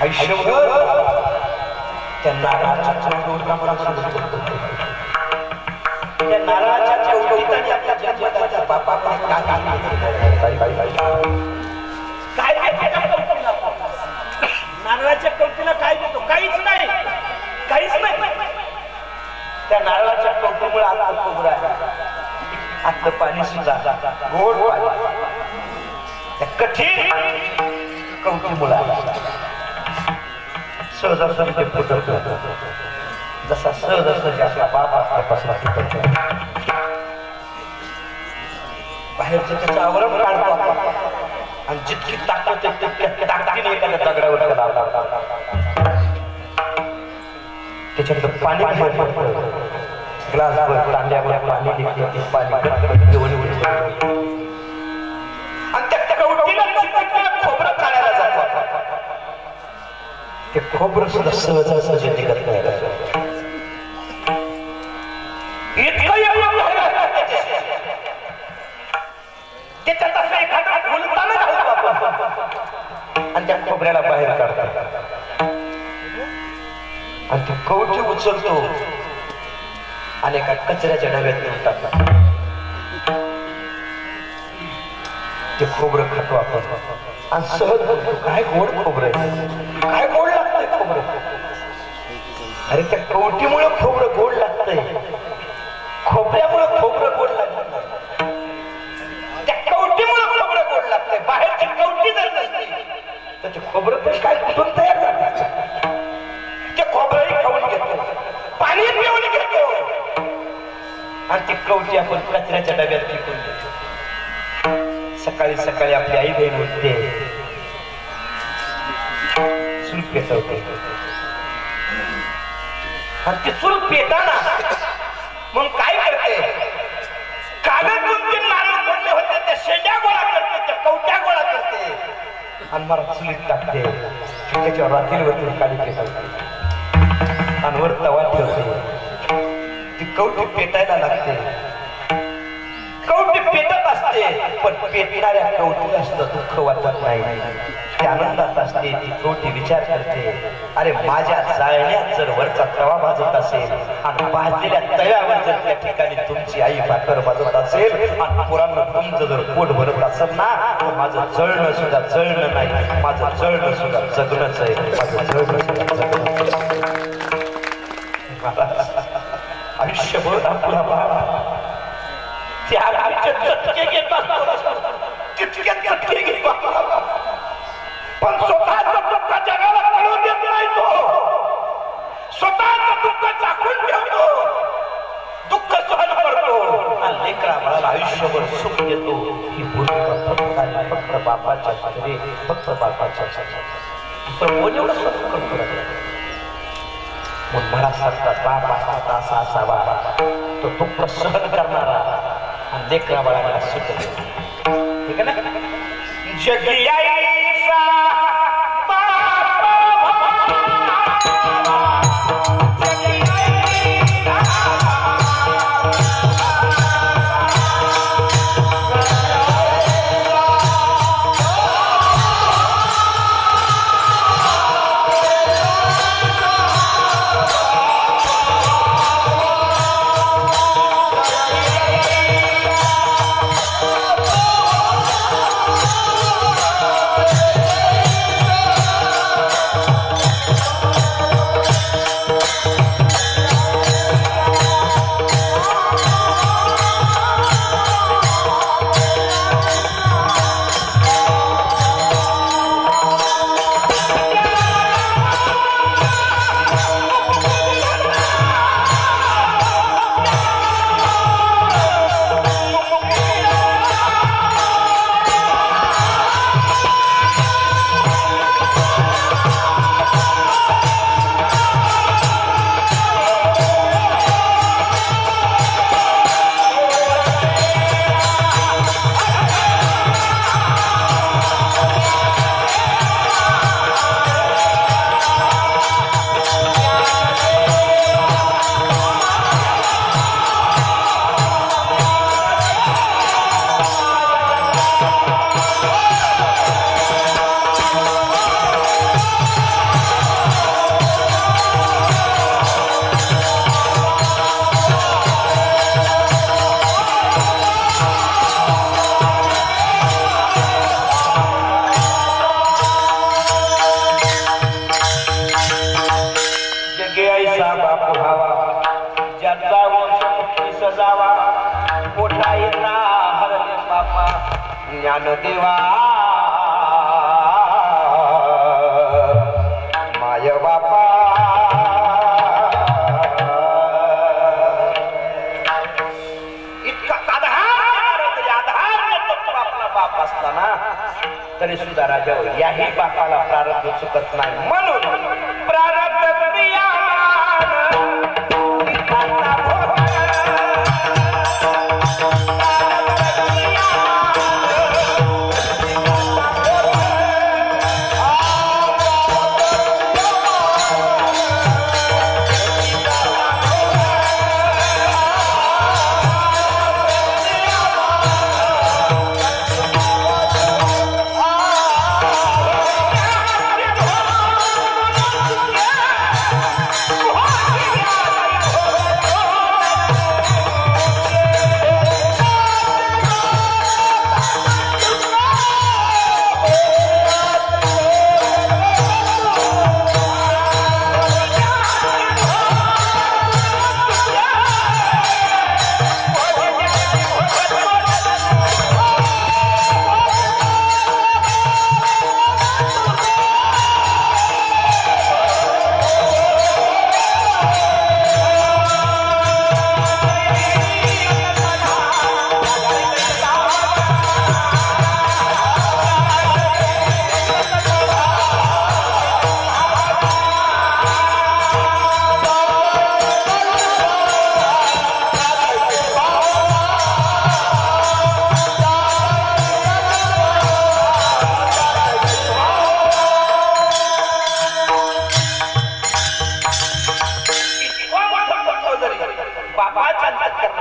आयुष्यभर त्या नारळाच्या चौकटीत आपल्या जन्मदात्या बापाला काय नारळाच्या कवटीला काय देतो काहीच नाही त्या नारळाच्या कवटीमुळे आतलं पाणी सुद्धा गोड त्या कठीण कवटीमुळे सहज ते फुटत जसा सहज आपला बाप आपल्यापासून फुटत बाहेरचं त्याचं आवरण काढतो आणि जितकी ताकद ताकदीने एखाद्या दगडावर त्याच्याकडे पाणी ग्लास तांब्यावर पाणी पाणी घेऊन आणि त्या कवटीला खोबरं काढायला जातो ते खोबरं सुद्धा सहज निघत नाही इतकं त्याच्यात असं एखादं फुलताना घालतो आपण आणि त्या खोबऱ्याला बाहेर काढतो आणि ती कवटी उचलतो आणि एका कचऱ्याच्या डब्यात नेऊन टाकतो. ते खोबरं खातो आपण आणि सहज बोलतो, काय गोड खोबरं आहे, काय गोड लागतंय खोबरं. अरे त्या कवटीमुळे खोबरं गोड लागतंय, खोबऱ्यामुळे खोबरं गोड लागत, त्या कवटीमुळे खोबरं गोड लागतंय. बाहेरची कवटी जर नसती तर ते खोबरं तर काय कुठून तयार झालं. ते खोबरंही खाऊन घेतो, पाणी पिऊन घेतो आणि ती कवटी आपण कचऱ्याच्या डब्यात फेकून देतो. सकाळी सकाळी आपली आई बहीण उठते, चूल पेटवते आणि ती चूल पेटाना मग काय करते, कागद 2-3 नारळ पडले होते त्या शेंड्या गोळा करते, त्या कवट्या गोळा करते आणि मला चुलीत टाकते. त्याच्यावर रात्रीवरती काळी पेटवते आणि वर तवा ठेवते. ती कवटी पेटायला लागते. कवटी पेटत असते पण पेटणाऱ्या कवटीला सुद्धा दुःख वाटत नाही, ती आनंदात असते. ती कवटी विचार करते, अरे माझ्या जाळण्यात जर वरचा तवा भाजत असेल आणि भाजलेल्या तव्यावर जर त्या ठिकाणी तुमची आई भाकर भाजत असेल आणि पुरांना तुमचं जर पोट भरत असेल ना, तर माझं जळणं सुद्धा जळणं नाही, माझं जळणं सुद्धा जगणंच आहे, माझं जळणं सुद्धा जगणं. आयुष्यभर आपला बाबा त्याचे चटके घेत असतो, तितके चटके घेत पण स्वतःचं दुःख जगाला कळू देत नाही. तो स्वतःचं दुःख झाकून ठेवतो, दुःख सहन करतो आणि लेकरा बाळाला आयुष्यभर सुख देतो. ही भूमिका फक्त बापाच्या घरी, फक्त बापाच्या दुसरं कोण एवढं सहन करतो. मग मनासारखा बाप असा असावा, तो दुःख सहन करणारा आणि लेकरा बाळाला सुख देतो. ठीक आहे ना. जगियाईचा ज्ञानदेवा माय बापा इतका आधार आपला बाप असताना तरी सुद्धा राजा याही बापाला प्रारब्ध चुकत नाही. म्हणून प्रारब्ध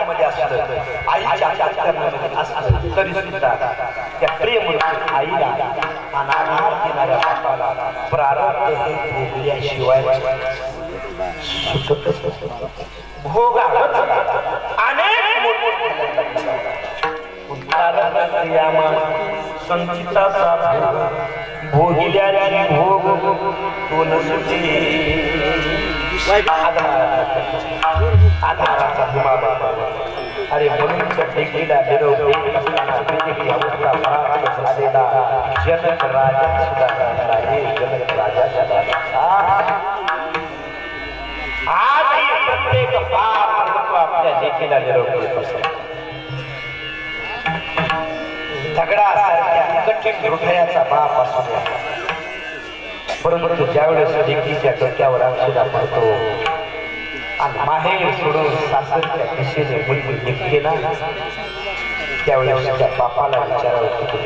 वाक्यामध्ये असलं, आईच्या अंतःकरणामध्ये असलं तरी सुद्धा त्या प्रेममूर्ती आईला अनाधार देणाऱ्या बापाला प्रारब्ध हे भोगल्याशिवाय भोग अनेक संचिताचा भोगिल्याची भोग तो नसुटे आधाराचा हिमाबा. अरे मुलींच्या ठेकीला निरोप असताना वेगळी अवस्था पराभूत झालेला जनक राजा सुद्धा झाला. हे जनक राजाच्या दादा आजही प्रत्येक बाप आपल्या लेकीला निरोप देत असतो. दगडासारख्या कठीण हृदयाचा बाप असू द्या, परंतु ज्यावेळेस लेकीच्या डोक्यावर अक्षदा पडतो आणि माहेर सोडून सासरच्या दिशेने मुलगी निघते ना, त्यावेळेस त्या बापाला विचारावं की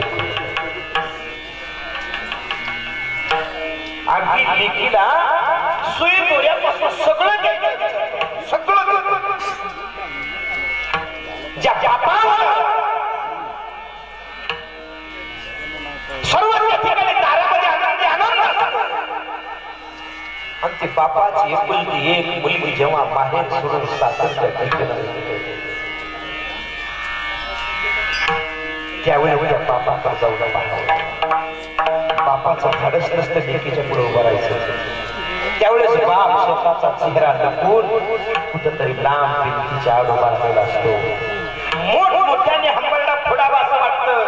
अगदी लेकीला सुई दोऱ्यापासून सगळं ज्या बापाला सर्व त्या ठिकाणी दारामध्ये आनंदी आनंद आणि ती बापाची एकुलती एक मुलगी जेव्हा बाहेर सोडून सासरच्या दिशेने त्यावेळी त्या बापाकडे जाऊन पाहावं. बापाचं धाडस नसतं लेकीच्या पुढे उभं राहायचं. त्यावेळेस बाप स्वतःचा चेहरा लपवून कुठंतरी लांब भिंतीच्या आड उभा राहिला असतो. मोठमोठ्याने हंबरडा फोडावा असं वाटतं,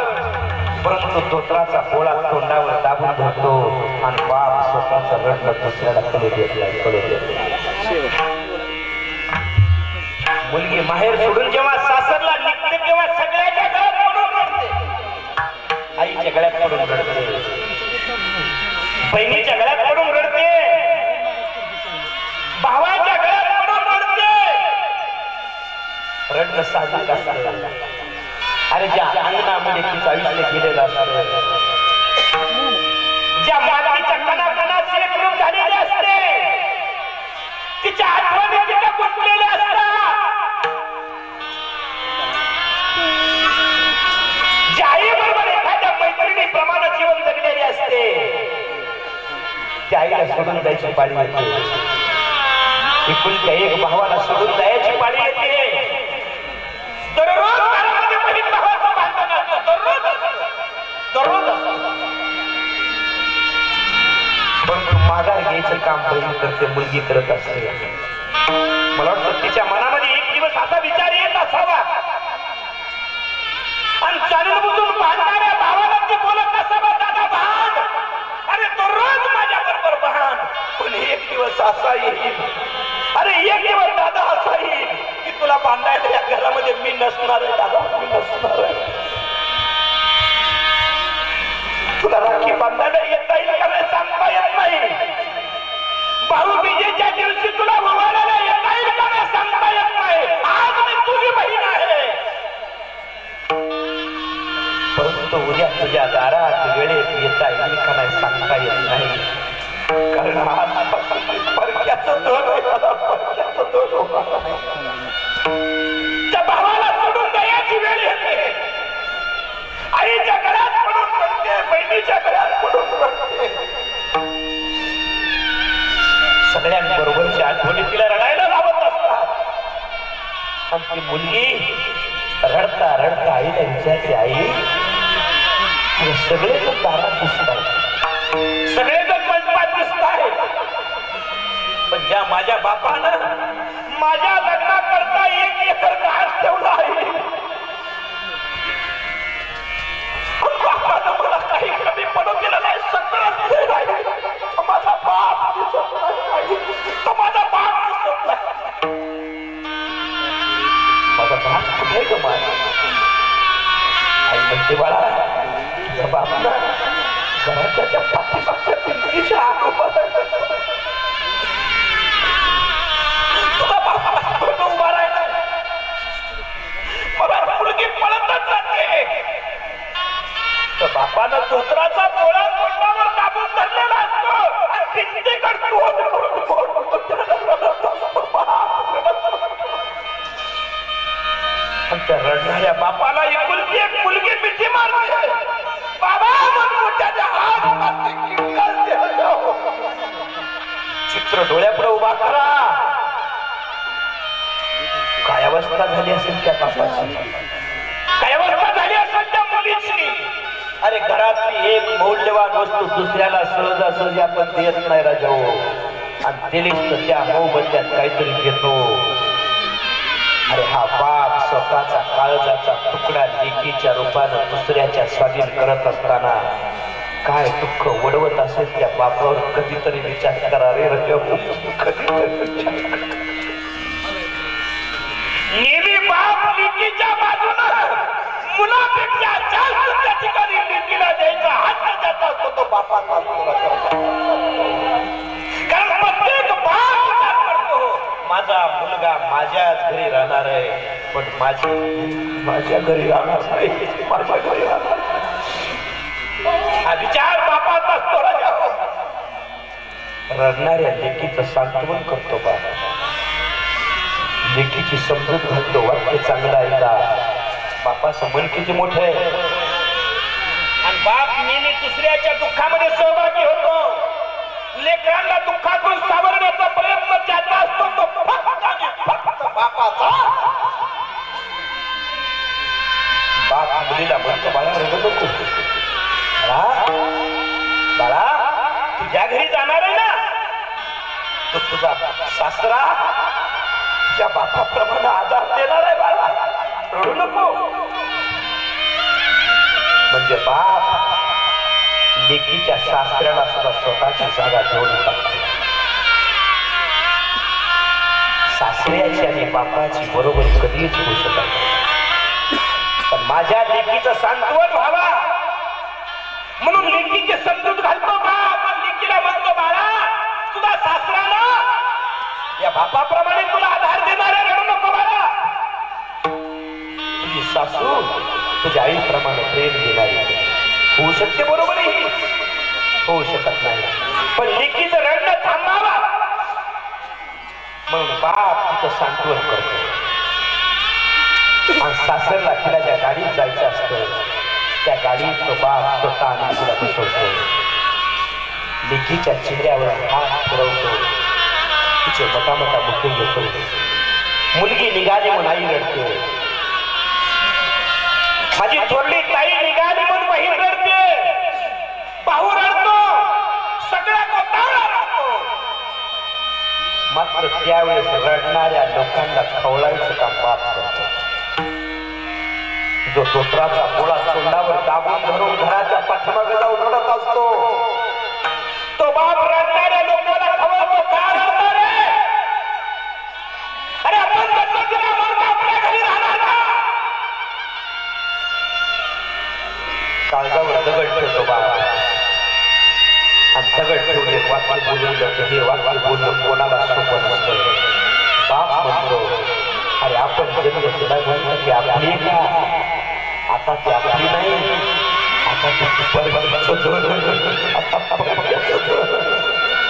परंतु तोत्राचा पोळा तोंडावर दाबून धरतो आणि बाप स्वतःचा रडणं दुसऱ्याला कळू देत नाही. मुलगी माहेर सोडून जेव्हा सासरला निघते तेव्हा सगळ्याच्या गळ्यात पडून रडते. आईच्या गळ्यात पडून रडते, बहिणीच्या गळ्यात पडून रडते, भावाच्या गळ्यात पडून रडते. रडणं साहजिक असतं. अरे ज्या अंगणामध्ये तिचं आयुष्य गेलेलं असतं, ज्या मातीच्या कणाकणात एकरूप झालेली असते, तिच्या आठवणी तिच्या गुंतलेल्या असतात, ज्या आईबरोबर एखाद्या मैत्रिणीप्रमाणे जीवन जगलेली असते, त्या आईला सोडून जायची पाळी येते. एकुलत्या एक भावाला सोडून जायची पाळी येते. दररोज घरामध्ये बहीण भावाचं भांडण असतं, दररोज परंतु माघार घ्यायचं काम बहीण करते, मुलगी करत असते. मला वाटतं तिच्या मनामध्ये एक दिवस असा विचार येत असावा आणि जाणून बुजून भांडणाऱ्या भावाला ती बोलत असावा, दादा भांड, अरे दररोज माझ्या बरोबर भांड, पण एक दिवस असा येईल, अरे एक दिवस दादा असा येईल की तुला बांधायला या घरामध्ये मी नसणार आहे. दादा मी नसणार आहे. तुला राखी बांधायला येता येईल का नाही सांगता येत नाही. भाऊबीजेच्या दिवशी तुला उभारायला येता येईल का नाही सांगता येत नाही. आज मी तुझी बहीण आहे, परंतु उद्या तुझ्या दारात वेळेत येता येईल का नाही सांगता येत नाही. कारण आजपासून परक्याचं दोन त्या भावाला सोडून द्यायची वेळ येते. आईच्या गळ्यात पडून रडते, बहिणीच्या गळ्यात पडून रडते. सगळ्यांबरोबरच्या आठवणी तिला रडायला लावत असतात. आणि ती मुलगी रडता रडता आईला विचारते, आई सगळेजण दारात दिसत आहेत, सगळेजण मंडपात दिसत आहेत, पण ज्या माझ्या बापानं माझ्या लग्नाकरता 1 एकर घास ठेवला आहे, बापानं मला काही कमी पडू दिलं नाही. सगळं माझा बाप दिसत नाही, माझा बाप दिसत नाही. माझा बाप कुठे ग माझा? आई म्हणते, बाळा तुझा बाप ना घराच्या त्या पाठीमागच्या भिंतीच्या आत उभा आहे. तुझा बाप उभा राहिला, मला मुलगी पळतच जाते. तर बापानं धोत्राचा पोळा तोंडावर दाबून धरलेला असतो आणि भिंतीकडे त्या रडणाऱ्या बापाला एकुलती एक मुलगी मिठी मारते. बाबा मोठ्याच्या हात चित्र डोळ्यापुढे उभा करा. काय अवस्था झाली असेल त्या बापाची, काय अवस्था झाली असेल त्या मुलीची. अरे घरातली एक मौल्यवान वस्तू दुसऱ्याला सहजासहजी आपण देत नाही राजा हो. आणि दिलीच त्या मोबदल्यात काहीतरी घेतो. अरे हा बाप स्वतःचा काळजाचा तुकडा लेकीच्या रूपानं दुसऱ्याच्या स्वाधीन करत असताना काय दुःख वडवत असेल त्या बापावर कधीतरी विचार करा रे राजा. नेहमी बाप लेकीच्या बाजूनं मुलापेक्षा जास्त त्या ठिकाणी लेकीला द्यायचा हात त्याचा असतो तो बापाचा असतो. कारण प्रत्येक बाप विचार करतो माझा मुलगा माझ्याच घरी राहणार आहे, पण माझ्या घरी राहणार नाही, माझ्या घरी राहणार. हा विचार बापाचा असतो राजा. रडणाऱ्या लेकीचं सांत्वन करतो बाबा. लेकीची समजूत घालतो. वाक्य चांगलं आहे का? बापाचं मन किती मोठं आहे. आणि बाप नेहमी दुसऱ्याच्या दुःखामध्ये सहभागी होतो. लेकरांना दुःखातून सावरण्याचा प्रयत्न ज्याचा असतो तो फक्त बापाचा. बाप मुलीला म्हणतो बाळा रडू नको. बाळा तुझ्या घरी जाणार आहे ना, तो तुझा सासरा तुझ्या बापाप्रमाणे आधार देणार आहे. बाळा रडू नको. म्हणजे बाप लेकीच्या सासऱ्याला सुद्धा स्वतःची जागा घेऊन टाकतो. सासऱ्याची आणि बापाची बरोबर कधीच होऊ शकत नाही. पण माझ्या लेकीचं सांत्वन व्हावा म्हणून लेकीची समजूत घालतो बाप. लेकीला म्हणतो बाळा तुझा सासरा ना या बापाप्रमाणे तुला आधार देणारे रडू नको बाळा. तुझी सासू तुझ्या आईप्रमाणे प्रेम देणारी होऊ शकते. बरोबर आहे, होऊ शकत नाही. पण लेकीचं रडणं थांबावा म्हणून बाप तिचं सांत्वन करतो. आणि सासरला तिला ज्या गाडीत जायचं असतं त्या गाडीत तो बाप स्वतः आणि तिला बसवतो. लेकीच्या चेहऱ्यावर हात फिरवतो. तिचे मोठा मुखे घेतो. मुलगी निघाली म्हणून आई रडते. माझी थोरली ताई निघाली म्हणून बहीण रडते. भाऊ रडतो. सगळा गोंधळ राहतो. मात्र त्यावेळेस रडणाऱ्या लोकांना खवळायचं काम बाप करतो. जो तोत्राचा गोळा तोंडावर दाबून धरून घराच्या पाठीमागे जाऊन रडत असतो तो बाप रडणाऱ्या लोकांना खवळतो. का रडणार रे? अरे आपण गणपतीला म्हणतो आपल्या घरी राहणार ना. काळजावर दगड ठेवतो बाप. आणि दगड ठेवून एक वाक्य बोलवलं तर हे वाक्य बोलणं कोणाला सोपं नसतं. बाप म्हणतो अरे आपण जन्म दिला म्हणून ती आपली का? आता ती आपली नाही, आता ती परगाचं घर.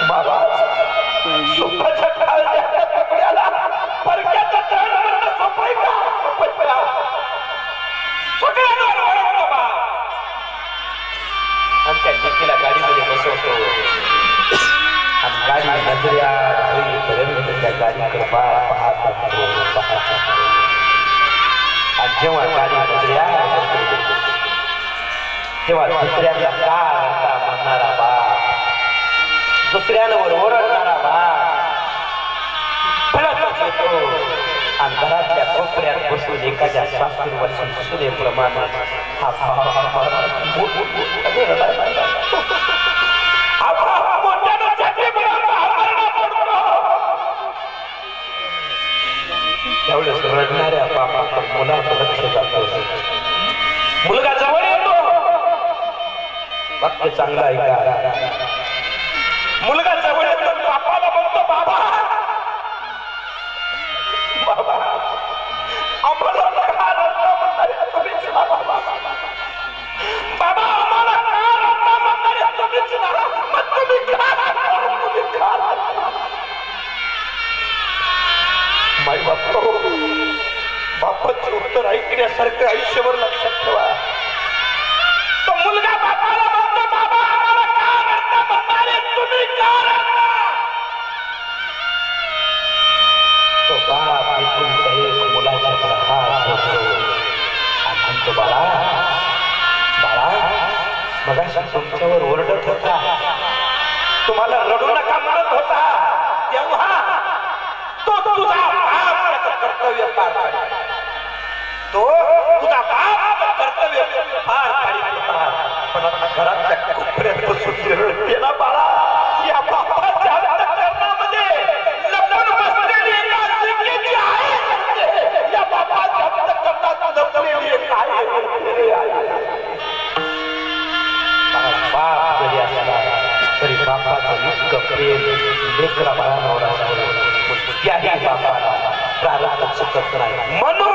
महाराज सुखाच्या काळजाच्या तुकड्याला परक्याचं तण म्हणणं सोपं आहे का? सगळ्यांवर ओरडतो बाप. आणि त्या लेकीला गाडीमध्ये बसवतो. आणि गाडी नजऱ्या होईपर्यंत त्या गाडीकडे बाप पाहत असतो. आणि जेव्हा गाडी नजऱ्या तेव्हा दुसऱ्याचा का रडता म्हणणारा बाप, दुसऱ्यांवर ओरडणारा बाप फळतच येतो. आणि घरातल्या कोपऱ्यात बसून एखाद्या सासूरवासी सुनेप्रमाणे हा त्यावेळेस रडणाऱ्या बापाकडे मुलाचं लक्ष जातं. मुलगा जवळ येतो. वाक्य चांगलं आहे का? मुलगा जवळ येतो. बापाला म्हणतो बाबा बाबा आम्हाला का रडता म्हणणारे तुम्हीच ना. बाबा बाबा आम्हाला का रडता म्हणणारे तुम्हीच ना. मग तुम्ही का माई बाप बापच तर ऐकण्यासारखं आयुष्यभर लक्षात ठेवा. तो मुलगा बापाला म्हणतो, बाबा आम्हाला का रडता? म्हातारे तुम्ही का रडता? तो बाप एकुलता एक मुलाच्या हात धरतो आणि म्हणतो, बाळा बाळा मगाशी तुमच्यावर ओरडत होता, तुम्हाला रडू नका म्हणत होता, तेव्हा तो तुझा बाप त्याचं कर्तव्य पार पाडला. तो तुझा बाप कर्तव्य पार पाडीत होता, पण आता घरातल्या कोपऱ्यात बसून रडते ना बाळा. या बापाच्या अंतःकरणामध्ये लपून बसलेली एका जिंकेची आहे रडते. या बापाच्या अंतःकरणात लपलेली एक आहे रडते. बाप जरी असला तरी बापाचं इतकं प्रेम लेकरा बाळांवर असतं, त्याही बापाला प्रारब्ध चुकत नाही. म्हणून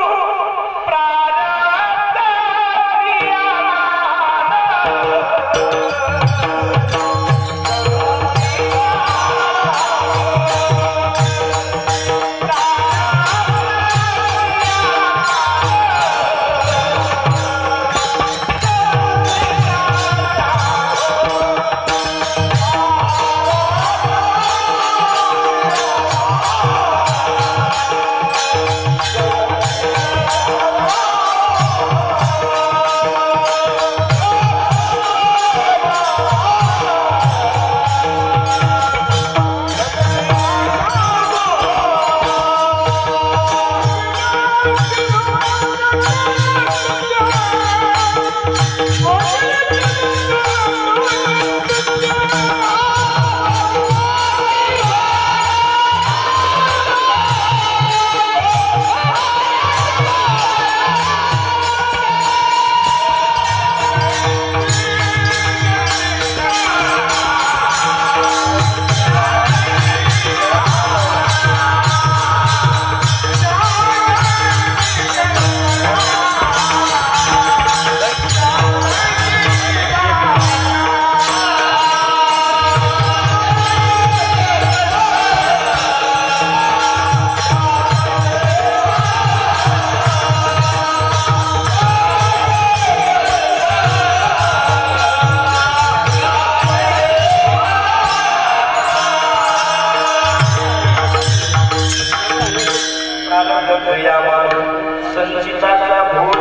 संचिताचा भोग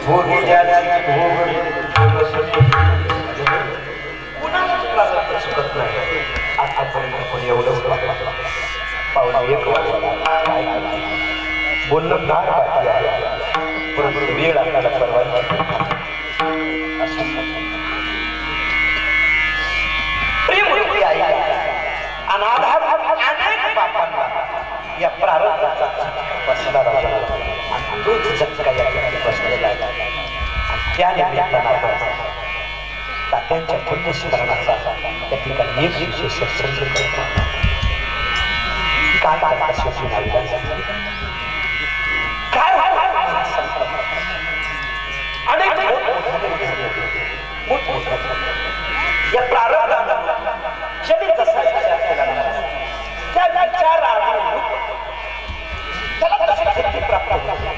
भोगिल्याची भोग कुणाला चुकत नाही. आतापर्यंत कोणी एवढंच पावणे 1 वाजता बोलणं फार बाकी आहे, परंतु वेळ आपल्याला परवानगी प्रेम आई आणि आधार अनेक बापांना या प्रारब्धाचा बसला राजा आणि तोच झटका या ठिकाणी बसलेला आहे. आणि त्या निमित्तानं आपण तात्यांच्या पुण्यस्मरणाचा त्या ठिकाणी एक विशेष सत्संग करतो. काय काय शेवटी नावीला काय अनेक या प्रारब्धानं ज्याने जसा विचार केला त्या विचाराला त्याला तशी सिद्धी प्राप्त होते.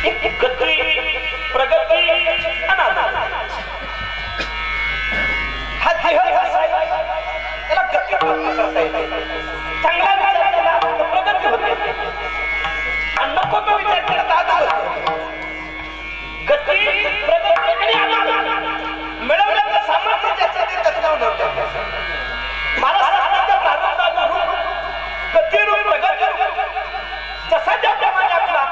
एक गती प्रगती अनादर हा देह त्याला गती प्राप्त करता येते. चांगला विचार केला तर प्रगती होते आणि नको तो विचार केला तर आदर होते. गती प्रगती आणि अनादर मिळवण्याचं सामर्थ्य ज्याचं ते तत्काळ नव्हतं. महाराष्ट्राच्या प्रारंभात गतिरूप प्रगती जसा ज्याप्रमाणे आपला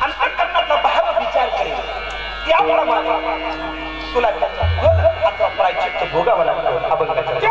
अंतःकरणातला भाव विचार करेल त्याप्रमाणे तुला त्याचा प्रायश्चित्त भोगावं लागतं. अभंगाच्या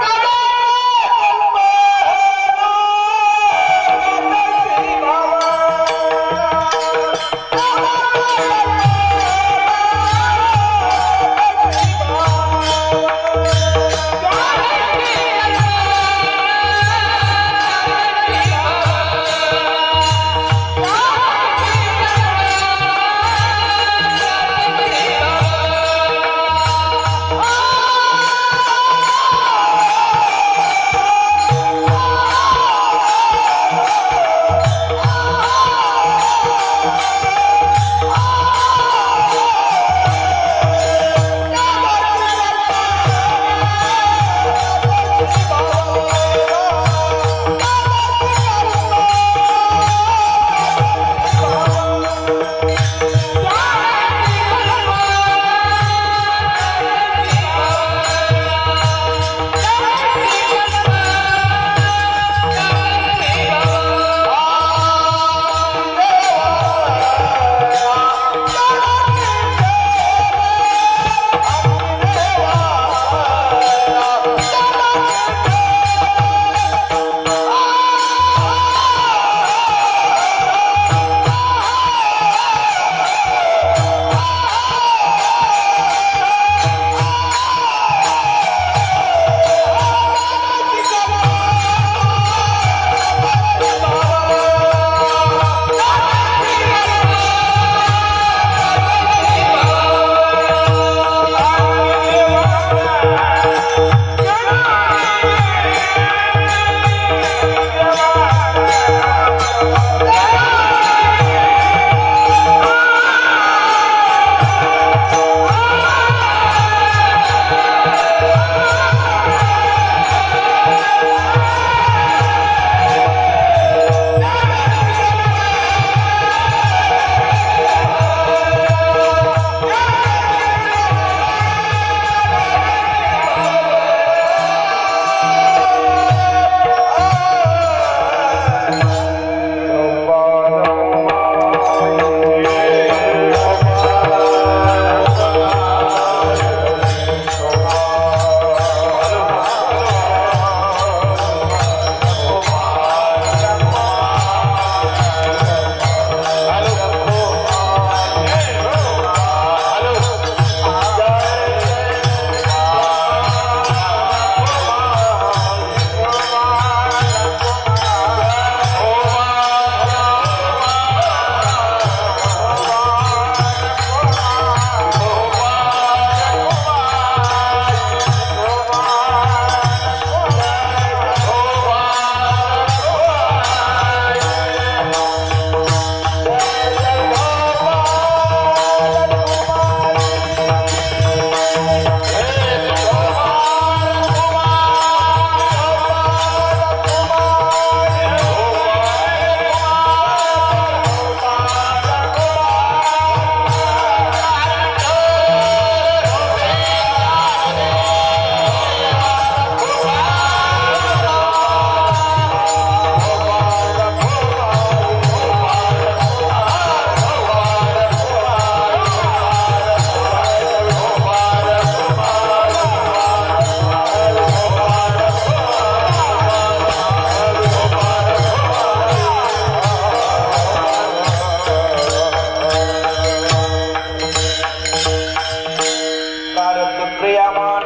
क्रियामान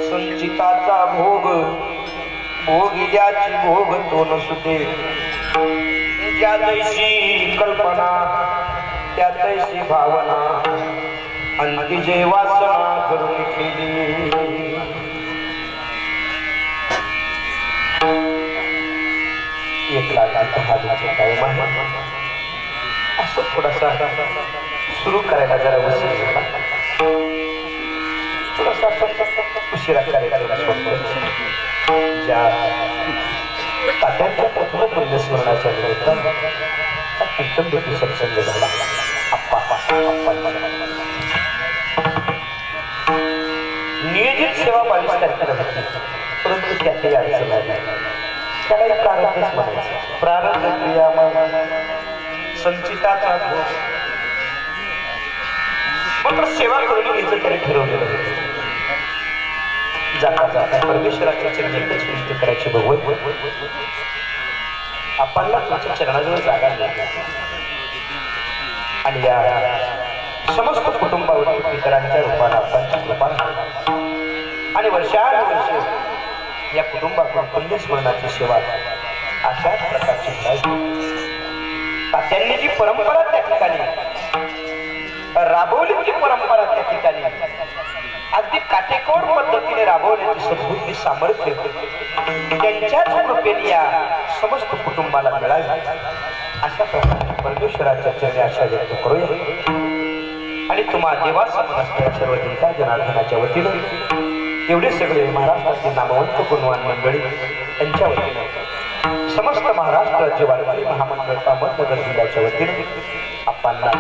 संचिताचा भोग भोगिल्याची भोग तो नसुते ज्या दैशी कल्पना त्या दैशी भावना अंती जे वासना करून केली एक लाखाचा हा जो टाइम आहे असं थोडासा सुरू करायला जरा उशीर थोडासा उशिरा करायला ज्या तात्यांच्या प्रथम पुण्यस्मरणाच्या निमित्तानं कीर्तन सत्संग झाला नियोजित सेवा 22 तारखेला होती परंतु त्यातही अडचण आली त्याला प्रारंभच म्हणायचं प्रारंभ क्रिया संचिताचा भोग मात्र सेवा करून घ्यायचं त्याने ठरवलेलं होतं जाता जाता परमेश्वराच्या चरणी एकच विनंती करायची भगवत आपल्याला तुमच्या चरणाजवळ जागा नाही आणि या समस्त कुटुंबावरती पितरांच्या रूपाने आपणच्या कृपा आणि वर्षानुवर्ष या कुटुंबाकडून पुण्यस्मरणाची सेवा अशाच प्रकारची त्यांनी जी परंपरा त्या ठिकाणी राबवली ती परंपरा त्या ठिकाणी अगदी काटेकोर पद्धतीने राबवण्याची सद्बुद्धी सामर्थ्य त्यांच्याच कृपेने या समस्त कुटुंबाला मिळावी अशा प्रकारे परमेश्वराच्या चरणी आशा व्यक्त करूया आणि तुम्हा देवासमोर असलेल्या सर्व जनता जनार्दनाच्या वतीनं एवढे सगळे महाराष्ट्रातील नामवंत गुणवान मंडळी यांच्या वतीनं समस्त महाराष्ट्र राज्य वारकरी महामंडळ अहमदनगर जिल्ह्याच्या वतीनं आपल्याला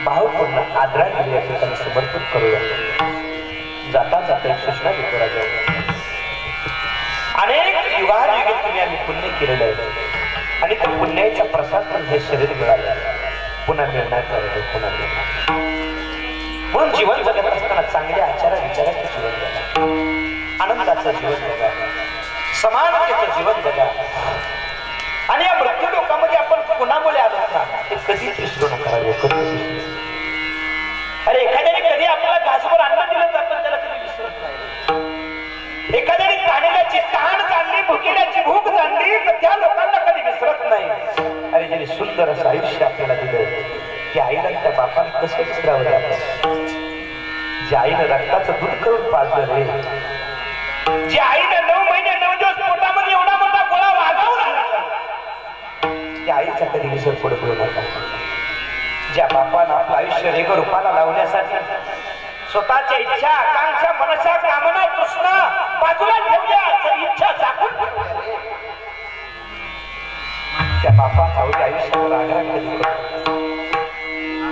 भावपूर्ण आदरांजली या ठिकाणी समर्पित करूया जाता जाता एक सूचना देतो राजा अनेक युगायुगे तुम्ही आम्ही पुण्य केलेलं आहे आणि त्या पुण्याच्या प्रसाद हे शरीर मिळालं पुन्हा मिळणार नाही पुन्हा मिळणार म्हणून जीवन जगत असताना चांगल्या आचारा विचाराचं जीवन जगा आनंदाचं जीवन जगा समानतेचं जीवन जगा आणि या मृत्यू लोकांमध्ये आपण कोणामुळे आलो ना ते कधीच विसरू नका अरे एखाद्याने कधी आपल्याला घासभर अन्न दिलं आपण त्याला कधी विसरत नाही एखाद्याने काढलेल्याची तहान जाणली भुकेल्याची भूक जाणली तर त्या लोकांना कधी विसरत नाही अरे ज्याने सुंदर असं आयुष्य आपल्याला दिलं त्या आईला त्या बापाने कसं विसरावं रे आपण ज्या आईनं रक्ताचं दूध करून पाजलं रे ज्या आईनं 9 महिने 9 दिवस पोटामध्ये एवढा मोठा गोळा वागावला त्या आईचा कधी विसर पुढे पुढे नका ज्या बापानं आपलं आयुष्य रेग रूपाला लावण्यासाठी स्वतःच्या इच्छा आकांक्षा मनसा कामना तृष्णा बाजूला ठेवल्या इच्छा झाकून त्या बापाचा अवघ्या आयुष्यात रागराग कधी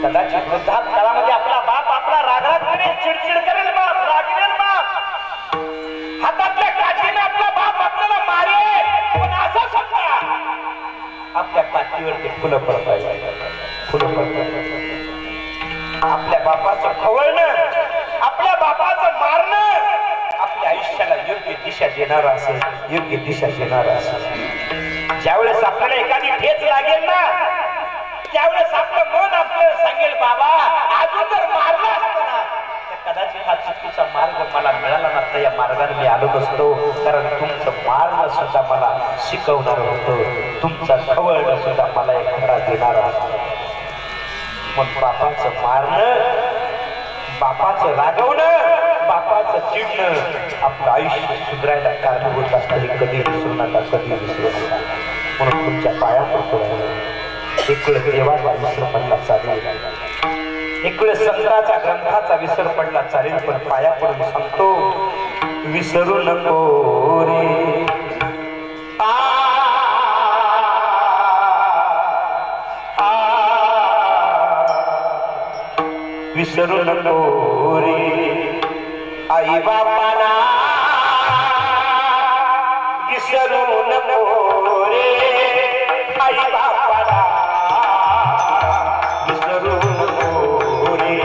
कदाचित वृद्धापकाळामध्ये आपला बाप आपला रागराग करेल चिडचिड करेल बाप रागवेल बाप हातातल्या काठीने आपला बाप आपल्याला मारेल पण असं समजा आपल्या पाठीवरती फुलं पडताय फुलं पडताय आपल्या बापाचं खवळणं आपल्या बापाचं मारणं आपल्या आयुष्याला योग्य दिशा देणार असेल योग्य दिशा देणार असेल ज्यावेळेस आपल्याला एखादी ठेच लागेल ना त्यावेळेस आपलं मन आपलं सांगेल बाबा अजून जर मारला असतं ना तर कदाचित हा चुकीचा मार्ग मला मिळाला नसता या मार्गाने मी आलो नसतो कारण तुमचं मारणं सुद्धा मला शिकवणार होतं तुमचं खवळणं सुद्धा मला एक खरा देणार होतं पण बापाचं मारणं बापाचं रागवणं बापाचं चिडणं आपलं आयुष्य सुधारायला कारणीभूत असतं हे कधी विसरू नका कधी विसरू नका म्हणून तुमच्या पाया पडतो एक वेळ देवाचा विसर पडला चालेल एक वेळ संताचा ग्रंथाचा विसर पडला चालेल पण पाया पडून सांगतो विसरू नको रे विसरू नको रे आई बापाला विसरू नको रे आई बापाला विसरू नको रे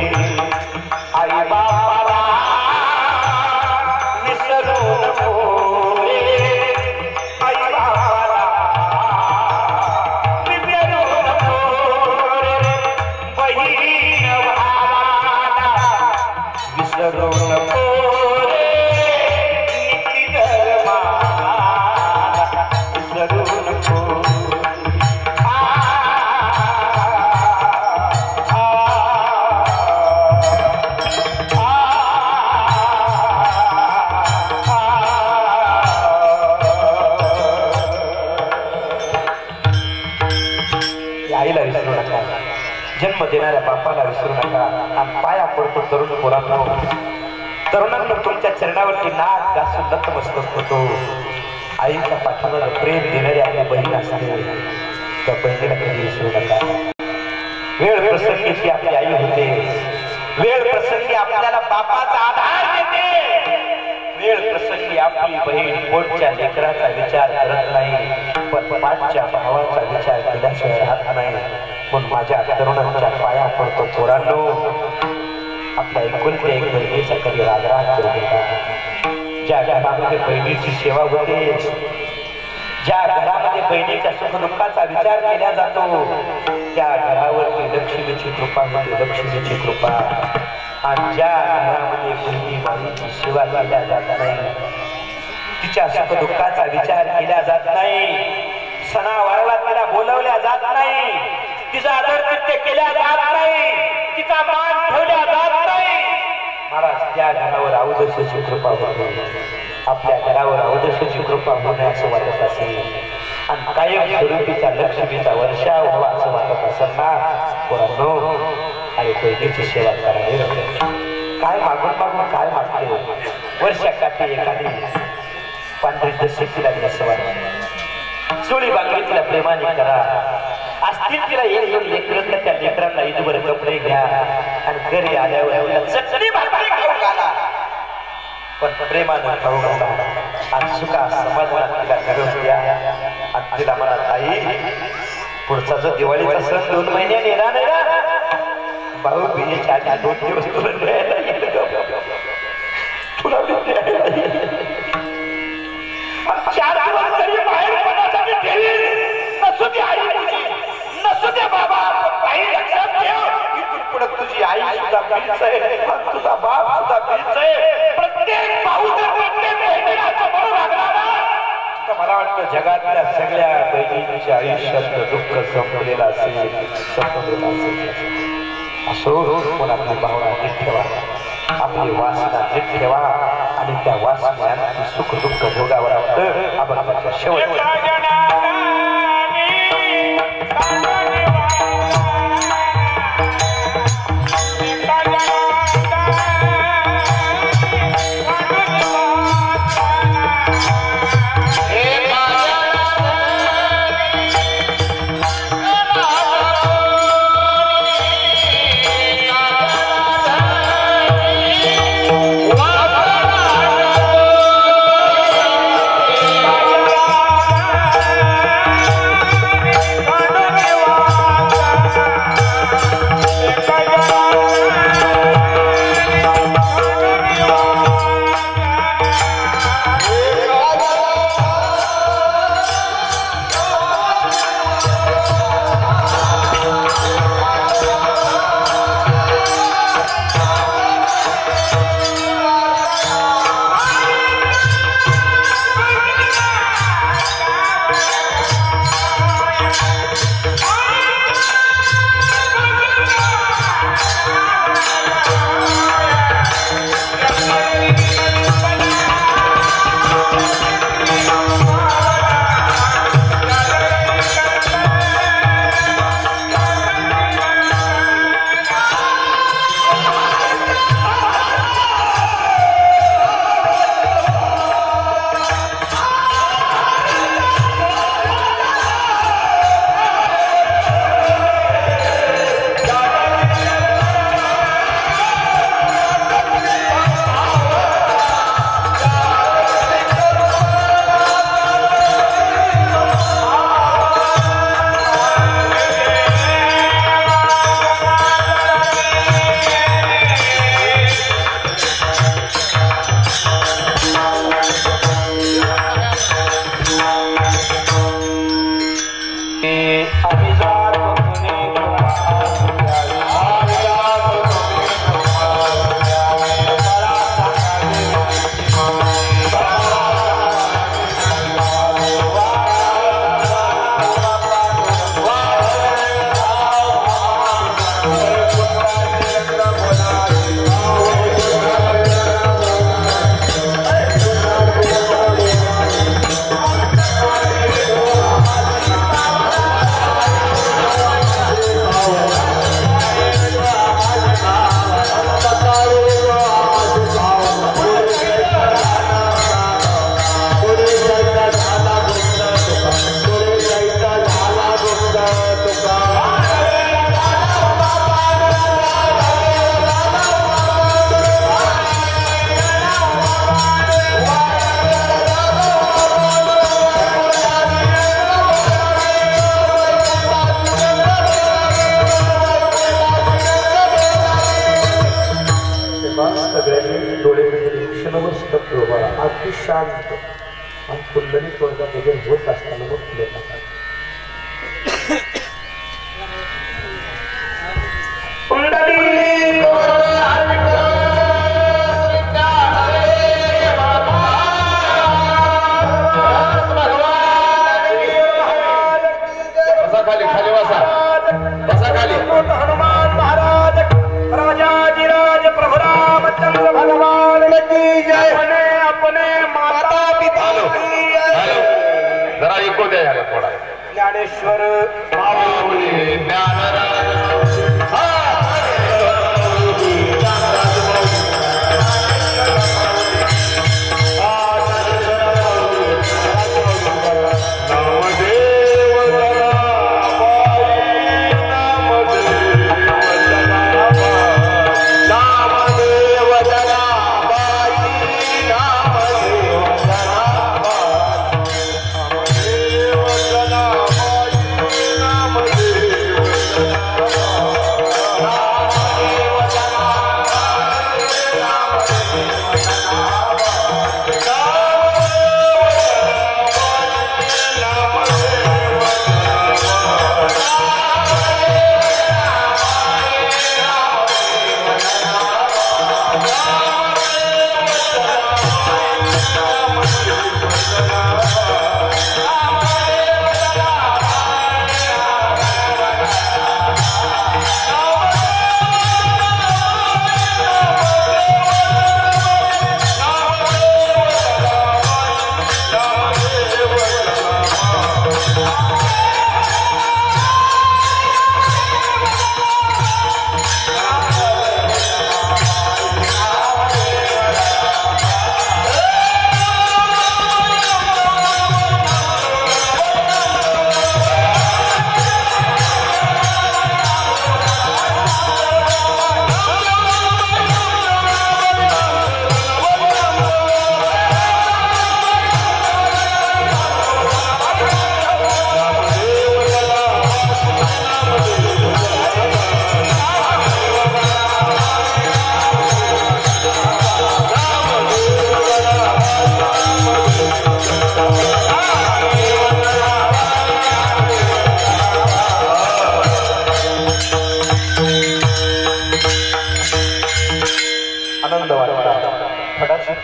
आई बापाला विसरू नको रे आई बापाला विसरू नको रे बहीण भावाला विसरू नको जन्म देणाऱ्या बापाला विसरू नका आणि पाया पडतो तरुण पोरांनो. तरुणांना तुमच्या चरणावरती नाक घासून नतमस्तक होतो. आईच्या पाठीवर प्रेम देणारी आपली बहीण असते, त्या बहिणीला कधी विसरू नका. वेळ प्रसंगी ती आपली आई होते, वेळ प्रसंगी आपल्याला बापाचा आधार देते, वेळ प्रसंगी आपली बहीण पोटच्या लेकराचा विचार करत नाही पण पाठच्या भावाचा विचार केल्याशिवाय राहत नाही. म्हणून माझ्या तरुणांच्या पाया पडतो पोरांनो, आपल्या एकुलते एक बहिणीचा कधी रागराग करू नका. ज्या घरामध्ये बहिणीची सेवा होते, ज्या घरामध्ये बहिणीच्या सुखदुःखाचा विचार केला जातो, त्या घरावरती लक्ष्मीची कृपा होते, लक्ष्मीची कृपा. आणि ज्या घरामध्ये बहिणी बाईची सेवा केल्या जात नाही, तिच्या सुखदुःखाचा विचार केला जात नाही, सणावाराला तिला बोलवल्या जात नाही, तिचा आदर केल्या जात नाही, तिचा मान ठेवल्या जात नाही, महाराज त्या घरावर अवदशीची कृपा होते. आपल्या घरावर अवदशीची कृपा होणे असं वाटत असेल आणि कायम स्वरूपीच्या लक्ष्मीचा वर्षाव व्हावा असं वाटत असेल ना पोरांनो, आणि बहिणीची सेवा करावी. काय मागून मागून काय मागते? वर्षाकाठी एखादी पांढरी दशी तिला असं वाटतं, चोळी बांगडी तिला प्रेमाने करा. असतील तिला एक दोन लेकरं, त्या लेकरांना ईदवर कपडे घ्या आणि घरी आल्यावर चटणी भाकरी खाऊ घाला, पण प्रेमाने खाऊ घाला आणि सुखा समाधानात तिला घडवून द्या. आणि तिला म्हणा, ताई पुढचा जो दिवाळीचा सण 2 महिन्याने येणार नाही ना, भाऊ बिजेच्या आधी 2 दिवस तुला द्यायला येईल, तुला द्यायला येईल. 4 दिवस तरी बाहेर पडायसाठी ठेवी नसू दे आई तुझी, नसू दे बाबा, काही लक्षात ठेव, इथून पुढे तुझी आई सुद्धा बीच आहे, तुझा बाप सुद्धा बीच आहे. प्रत्येक पाऊस प्रत्येक बहिणीला समोर लागला ना, तर मला वाटतं जगातल्या सगळ्या बहिणींच्या आयुष्यात दुःख संपलेलं असेल, संपलेलं असेल. असो पण आपली भावना नीट ठेवा, आपली वासना नीट ठेवा आणि त्या वासनेत सुख दुःख भोगावं लागतं. आपण त्याच्या शेवट सगळ्यांनी डोळे क्षणमस्तक उभा अगदी शांत आणि कुंडली तोडगा वगैरे होत असताना मग फुले टाका हनुमान महाराज राजाधिराज प्रभु रामचंद्र भगवान की जय। अपने माता पिता जरा ऐकू द्या याला थोडा ज्ञानेश्वर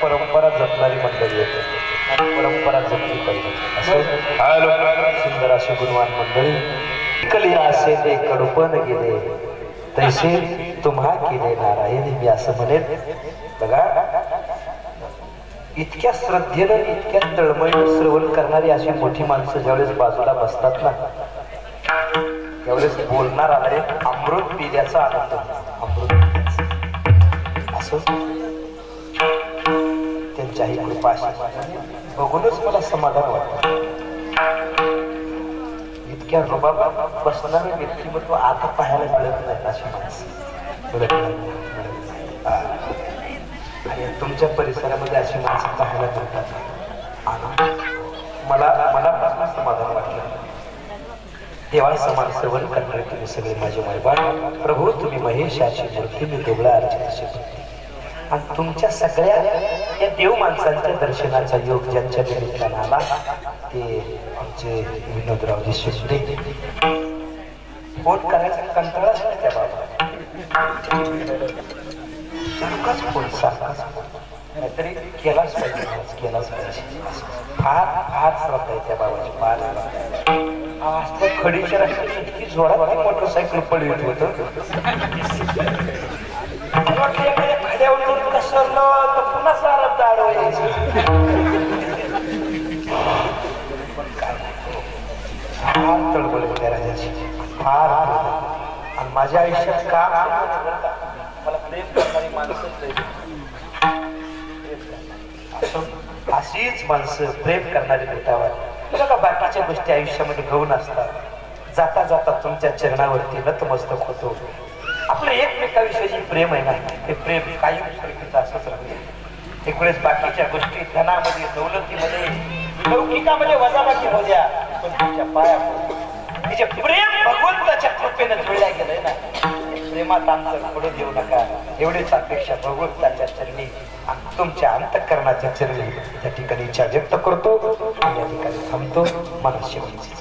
परंपरा जपणारी मंडळी होते, परंपरा जपली पाहिजे सुंदर अशी गुणवान मंडळी। कली असे ते कडूपण गेले तैसे तुम्हा केले नारायण, मी असं म्हणेन। बघा इतक्या श्रद्धेनं इतक्या तळमळीनं श्रवण करणारी अशी मोठी माणसं ज्यावेळेस बाजूला बसतात ना त्यावेळेस बोलणार आले अमृत पिल्याचा आनंद, अमृत असं त्यांच्याही कृपा बघूनच मला समाधान वाटतं। इतक्या रुबाबात बसणारे व्यक्तिमत्व आता पाहायला मिळत नाही अशी माणसं मिळत नाही। आणि तुमच्या परिसरामध्ये अशी माणसं पाहायला मिळतात, मला मनापासून समाधान वाटलं। देवा समान श्रवण करणारे तुम्ही सगळे माझे मेहरबान प्रभू, तुम्ही महेशाची मूर्ती, मी देवळा अर्चनाची मूर्ती, आणि तुमच्या सगळ्या या देव माणसांच्या दर्शनाचा योग ज्यांच्या निमित्तानं आला ते आमचे विनोदरावजी शिंदे। फोन करायचा कंटाळाच नाही त्या बाबा, सारखाच फोन सारखाच फोन, नाहीतरी केलाच पाहिजे, केलाच पाहिजे। फार फार श्रद्धा आहे त्या बाबाची, फार आज तर खडीच्या रस्त्यात इतकी जोरात मोटरसायकल पडवीत होतं, खड्यावर कसरलं तर पुन्हा सारं दाड फार तळबळ त्या राजाची, फार। आणि माझ्या आयुष्यात का मला प्रेम करणारी माणसं अशीच माणसं प्रेम करणारी भेटावर। बघा बाकीच्या गोष्टी आयुष्यामध्ये घेऊन असतात, जाता जाता तुमच्या चरणावरती नतमस्तक होतो। आपलं एकमेकाविषयी प्रेम आहे ना, ते प्रेम कायम स्वरूपीचं असंच राहतं। एक वेळेस बाकीच्या गोष्टी धनामध्ये, दौलतीमध्ये, लौकिकामध्ये वजाबाकी हो द्या, पण तुमच्या पाया तिचे प्रेम भगवंताच्या कृपेने जुळल्या गेलंय ना, प्रेमात अंतर पडू देऊ नका एवढीच अपेक्षा भगवंताच्या चरणी आणि तुमच्या अंतःकरणाच्या चरणी त्या ठिकाणी इच्छा व्यक्त करतो या ठिकाणी थांबतो. मला शेवटची